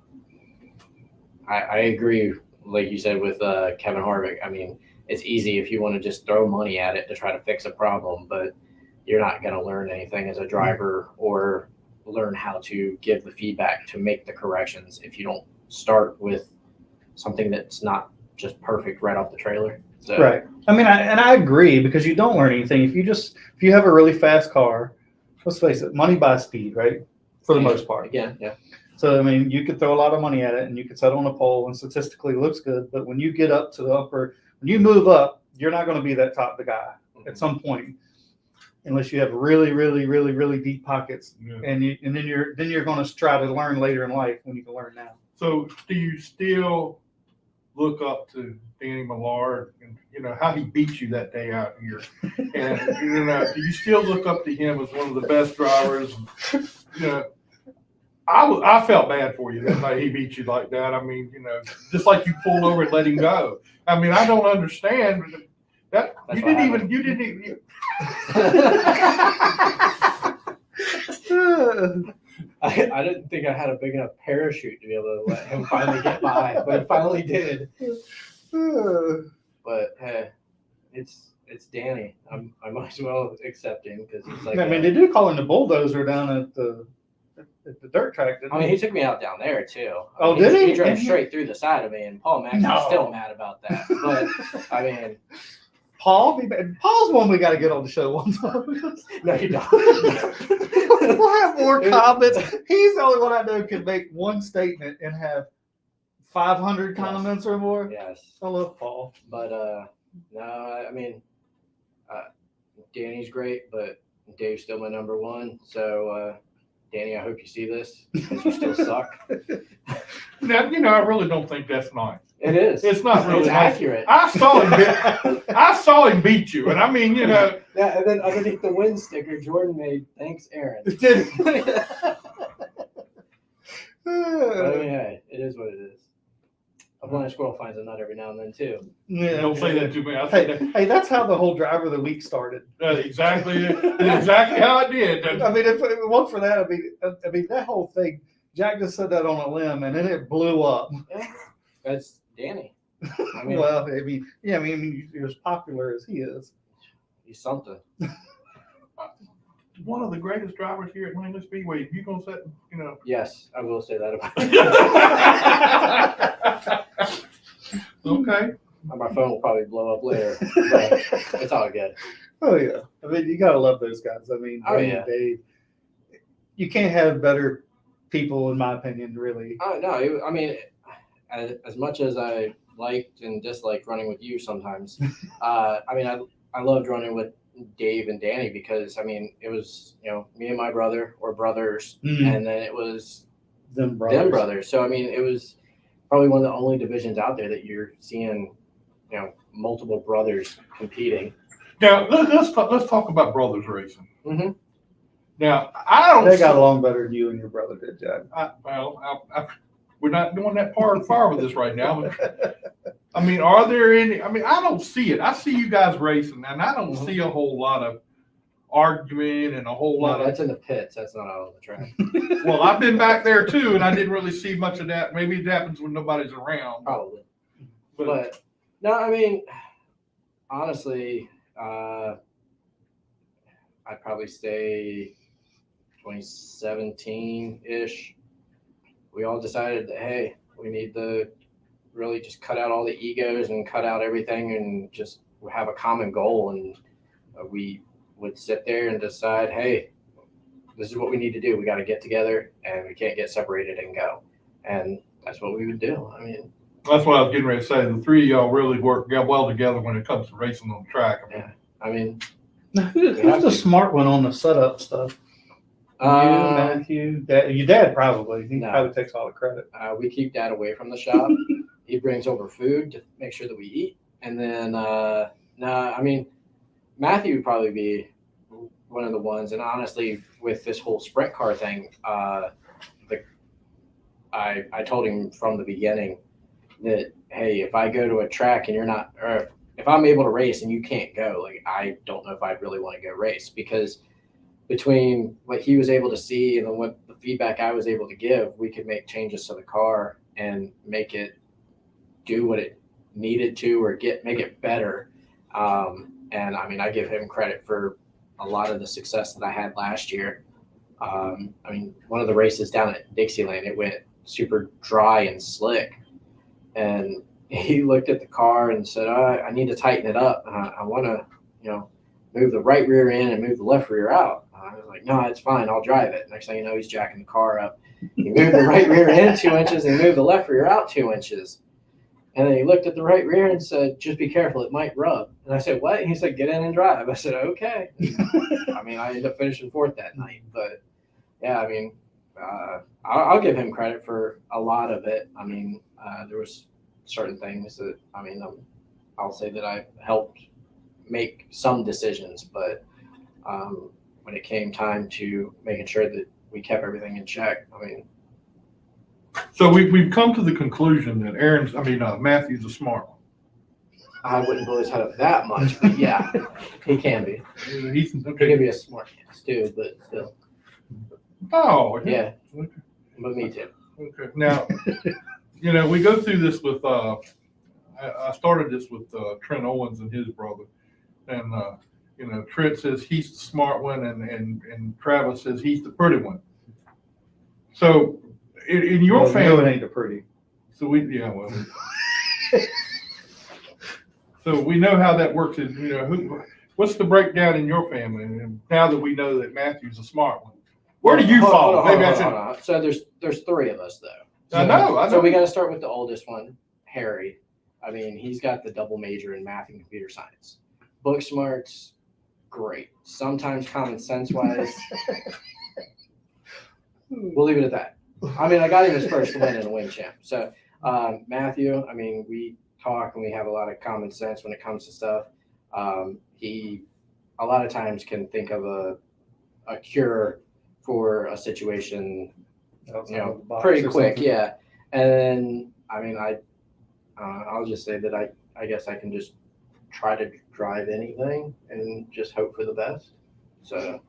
E: I agree, like you said, with Kevin Harvick. I mean, it's easy if you want to just throw money at it to try to fix a problem, but you're not going to learn anything as a driver or learn how to give the feedback to make the corrections if you don't start with something that's not just perfect right off the trailer. So,
A: Right. I mean, I agree, because you don't learn anything if you have a really fast car. Let's face it, money buys speed, right? For the most part.
E: again, yeah.
A: So, I mean, you could throw a lot of money at it and you could set on a pole and statistically it looks good. But when you get up to the upper, when you move up, you're not going to be that top the guy at some point, unless you have really, really, really, really deep pockets.
C: Yeah.
A: And then you're going to try to learn later in life when you can learn now.
C: So do you still look up to Danny Millard and how he beat you that day out here? And do you still look up to him as one of the best drivers? I felt bad for you that night he beat you like that. I mean, just like you pulled over and let him go. I mean, I don't understand that. You didn't even.
E: I didn't think I had a big enough parachute to be able to let him finally get by, but he finally did. But hey, it's Danny. I might as well accept him because he's like.
A: I mean, they do call him the bulldozer down at the dirt track.
E: I mean, he took me out down there too.
A: Oh, did he?
E: He drove straight through the side of me, and Paul Max is still mad about that. But I mean,
A: Paul's one we got to get on the show one time.
E: no, you don't.
A: We'll have more comments. He's the only one I know can make one statement and have 500 comments or more.
E: Yes.
A: I love Paul.
E: But no, I mean, Danny's great, but Dave's still my number one. So Danny, I hope you see this because you still suck.
C: Now, I really don't think that's nice.
E: It is.
C: It's not really
E: It's
C: nice.
E: accurate.
C: I saw him beat you, and I mean,
E: Yeah, and then underneath the win sticker, Jordan made "Thanks, Aaron."
A: It did.
E: But I mean, hey, it is what it is. A blind squirrel finds a nut every now and then too.
A: Yeah,
C: don't say that to me. I say that.
A: Hey, that's how the whole driver of the week started.
C: Exactly how it did.
A: I mean, if it weren't for that, I mean that whole thing. Jack just said that on a limb, and then it blew up.
E: Yeah, that's Danny. I mean,
A: Well, I mean, yeah, I mean, you're as popular as he is.
E: he's something.
C: One of the greatest drivers here at Langley Speedway. If you're gonna set,
E: Yes, I will say that about
C: Okay.
E: My phone will probably blow up later, but it's all good.
A: Oh yeah, I mean, you gotta love those guys. I mean,
E: Oh,
A: Dave,
E: yeah.
A: Dave, you can't have better people, in my opinion. Really.
E: Oh no, I mean, as much as I liked and disliked running with you sometimes, I mean, I loved running with Dave and Danny because I mean, it was me and my brother or brothers, and then it was
A: Them brothers.
E: So I mean, it was probably one of the only divisions out there that you're seeing, multiple brothers competing.
C: Now let's talk about brothers racing.
E: Mm-hmm.
C: Now I don't.
A: They got along better than you and your brother did, Jack.
C: We're not doing that far with this right now. But, I mean, are there any? I mean, I don't see it. I see you guys racing, and I don't see a whole lot of arguing and a whole lot
E: That's
C: of.
E: in the pits. That's not out on the track.
C: Well, I've been back there too, and I didn't really see much of that. Maybe it happens when nobody's around.
E: Probably.
C: But
E: But no, I mean, honestly, I'd probably say 2017-ish. We all decided that, hey, we need to really just cut out all the egos and cut out everything and just have a common goal. And we would sit there and decide, hey, this is what we need to do. We got to get together and we can't get separated and go. And that's what we would do. I mean,
C: that's what I was getting ready to say. The three of y'all really work well together when it comes to racing on the track. I mean,
E: yeah. I mean,
A: Who's the smart one on the setup stuff? You, Matthew, Dad, your dad probably. He
E: No.
A: probably takes all the credit.
E: we keep Dad away from the shop. He brings over food to make sure that we eat. And then, I mean, Matthew would probably be one of the ones. And honestly, with this whole sprint car thing, I told him from the beginning that, hey, if I go to a track and you're not, or if I'm able to race and you can't go, like, I don't know if I'd really want to go race, because between what he was able to see and then what the feedback I was able to give, we could make changes to the car and make it do what it needed to, or make it better. And I mean, I give him credit for a lot of the success that I had last year. I mean, one of the races down at Dixieland, it went super dry and slick, and he looked at the car and said, I need to tighten it up. I want to, move the right rear in and move the left rear out. I was like, no, it's fine. I'll drive it. Next thing you know, he's jacking the car up. He moved the right rear in 2 inches and moved the left rear out 2 inches. And then he looked at the right rear and said, just be careful, it might rub. And I said, what? And he said, get in and drive. I said, okay. I mean, I ended up finishing fourth that night. But, yeah, I mean, I'll give him credit for a lot of it. I mean, there was certain things that, I mean, I'll say that I helped make some decisions. But when it came time to making sure that we kept everything in check, I mean,
C: So we've come to the conclusion that Matthew's a smart one.
E: I wouldn't blow his head up that much, but yeah, he can be.
C: He's
E: He
C: okay.
E: can be a smart ass too, but still.
C: Oh,
E: Yeah,
C: Okay.
E: but me too.
C: Okay. Now, we go through this with, I started this with Trent Owens and his brother. And, Trent says he's the smart one, and Travis says he's the pretty one. So in your
A: Well,
C: family,
A: it ain't the pretty.
C: so so we know how that works. Is what's the breakdown in your family? And now that we know that Matthew's a smart one, where do you fall?
E: Hold
C: Maybe I
E: on,
C: should.
E: hold on. So there's three of us though.
C: I know.
E: So we got to start with the oldest one, Harry. I mean, he's got the double major in math and computer science. Book smarts, great. Sometimes common sense wise, we'll leave it at that. I mean, I got him his first win in a win champ. So Matthew, I mean, we talk and we have a lot of common sense when it comes to stuff. He a lot of times can think of a cure for a situation, pretty quick. Yeah. And then, I mean, I'll just say that I guess I can just try to drive anything and just hope for the best. So,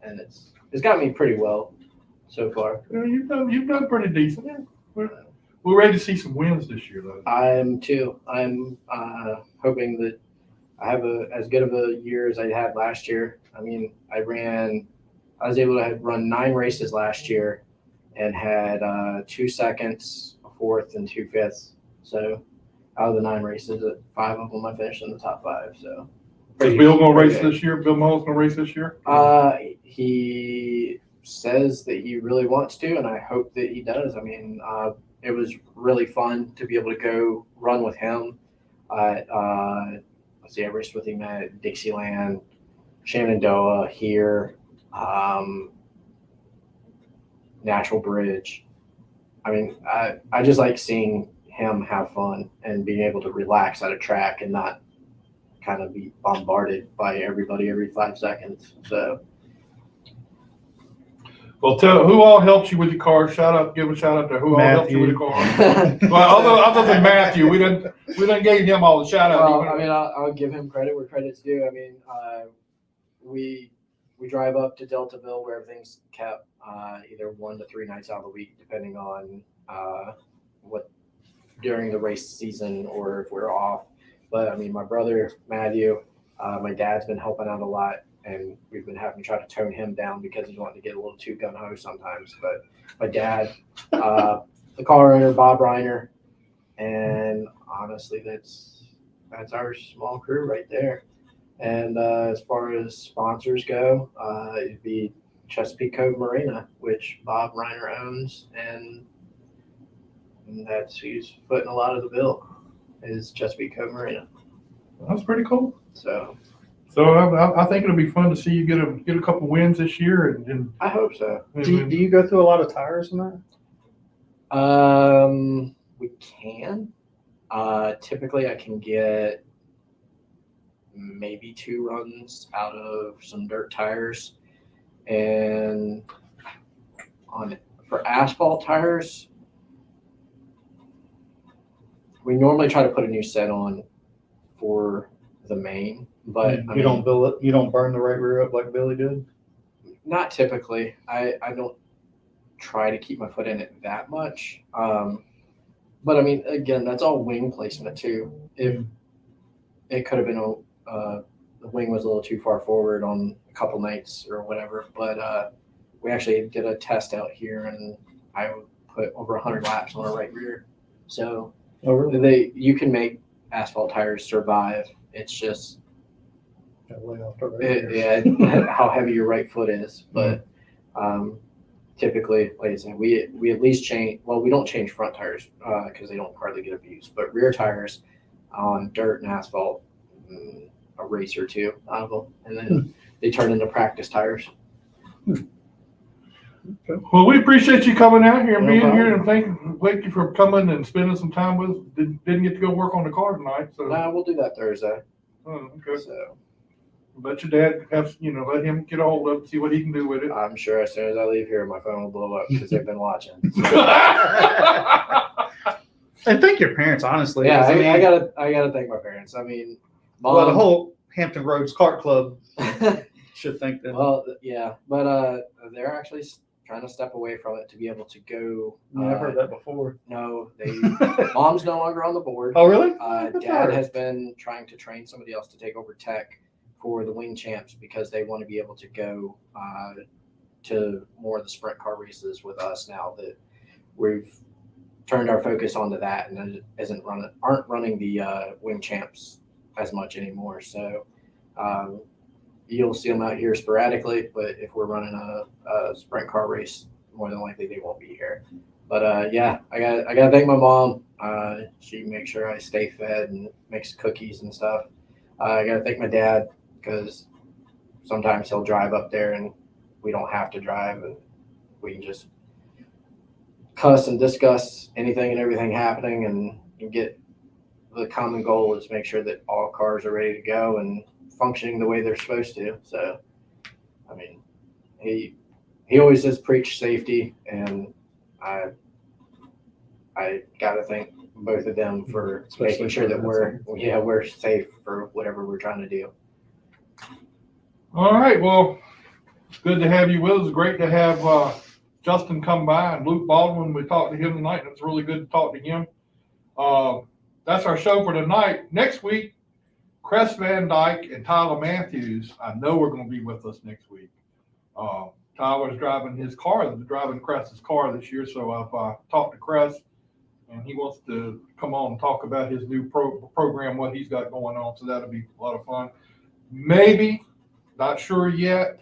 E: and it's got me pretty well so far.
C: You've done pretty decent. Yeah. We're ready to see some wins this year, though.
E: I am too. I'm hoping that I have as good of a year as I had last year. I mean, I was able to run 9 races last year and had 2 seconds, a fourth, and 2 fifths. So out of the 9 races, 5 of them I finished in the top 5. So
C: Is Bill going to race this year? Bill Mullen's going to race this year?
E: He says that he really wants to, and I hope that he does. I mean, it was really fun to be able to go run with him. I raced with him at Dixieland, Shenandoah, here, Natural Bridge. I mean, I just like seeing him have fun and being able to relax at a track and not kind of be bombarded by everybody every 5 seconds. So.
C: Well, tell who all helps you with your car. Give a shout out to who all helps you with your car. Well, other than Matthew, we didn't gave him all the shout out.
E: Well, I mean, I'll give him credit where credit's due. I mean, we drive up to Deltaville where everything's kept either 1 to 3 nights out of the week, depending on what during the race season or if we're off. But I mean, my brother Matthew, my dad's been helping out a lot. And we've been having to try to tone him down because he's wanting to get a little too gung-ho sometimes. But my dad, the car owner, Bob Reiner, and honestly, that's our small crew right there. And as far as sponsors go, it'd be Chesapeake Cove Marina, which Bob Reiner owns, and that's who's footing a lot of the bill is Chesapeake Cove Marina.
C: That's pretty cool.
E: So
C: So I think it'll be fun to see you get a couple wins this year, and
E: I hope so.
A: Do you go through a lot of tires in that?
E: We can. Typically, I can get maybe 2 runs out of some dirt tires, and for asphalt tires, we normally try to put a new set on for the main, but
A: you don't build it. You don't burn the right rear up like Billy did.
E: Not typically. I don't try to keep my foot in it that much. But I mean, again, that's all wing placement too. If it could have been the wing was a little too far forward on a couple nights or whatever, but we actually did a test out here, and I would put over 100 laps on a right rear. So
A: Oh, really?
E: you can make asphalt tires survive. It's just
A: Way off the right rear.
E: yeah, how heavy your right foot is. But typically, like I said, we at least change. Well, we don't change front tires because they don't hardly get abused. But rear tires on dirt and asphalt, a race or two out of them, and then they turn into practice tires.
C: well, we appreciate you coming out here and
E: No
C: being
E: problem.
C: here, and thank you for coming and spending some time with us. Didn't get to go work on the car tonight, so
E: Nah, we'll do that Thursday.
C: okay.
E: So
C: Let your dad have let him get a hold of it, see what he can do with it.
E: I'm sure as soon as I leave here, my phone will blow up because they've been watching.
A: And thank your parents, honestly.
E: Yeah,
A: 'cause,
E: I gotta thank my parents. I mean,
A: Well, the
E: Mom.
A: whole Hampton Roads Kart Club should thank them.
E: Well, yeah, but they're actually trying to step away from it to be able to go.
A: Yeah, I've heard that before.
E: No, Mom's no longer on the board.
A: Oh, really?
E: Dad
A: Good for her.
E: has been trying to train somebody else to take over tech for the wing champs because they want to be able to go to more of the sprint car races with us now that we've turned our focus onto that and aren't running the wing champs as much anymore. So you'll see them out here sporadically, but if we're running a sprint car race, more than likely they won't be here. But yeah, I gotta thank my mom. She makes sure I stay fed and makes cookies and stuff. I gotta thank my dad because sometimes he'll drive up there and we don't have to drive, and we can just cuss and discuss anything and everything happening, and get the common goal is make sure that all cars are ready to go and functioning the way they're supposed to. So, I mean, he always says preach safety, and I gotta thank both of them for
A: Especially
E: making sure that
A: for
E: we're safe for whatever we're trying to do.
C: All right, well, it's good to have you with us. Great to have Justin come by, and Luke Baldwin. We talked to him tonight, and it's really good to talk to him. That's our show for tonight. Next week, Cress Van Dyke and Tyler Matthews, I know are going to be with us next week. Tyler's driving Cress's car this year, so I've talked to Cress, and he wants to come on and talk about his new program, what he's got going on, so that'll be a lot of fun. Maybe, not sure yet.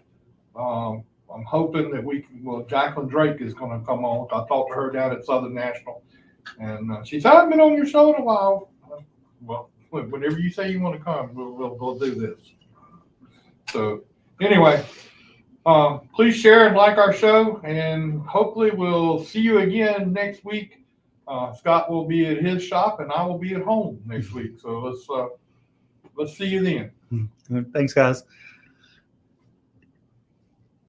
C: I'm hoping that Jacqueline Drake is going to come on. I talked to her down at Southern National, and she said, I've been on your show in a while. Well, whenever you say you want to come, we'll do this. So anyway, please share and like our show, and hopefully we'll see you again next week. Scott will be at his shop, and I will be at home next week. So let's see you then.
A: Thanks, guys.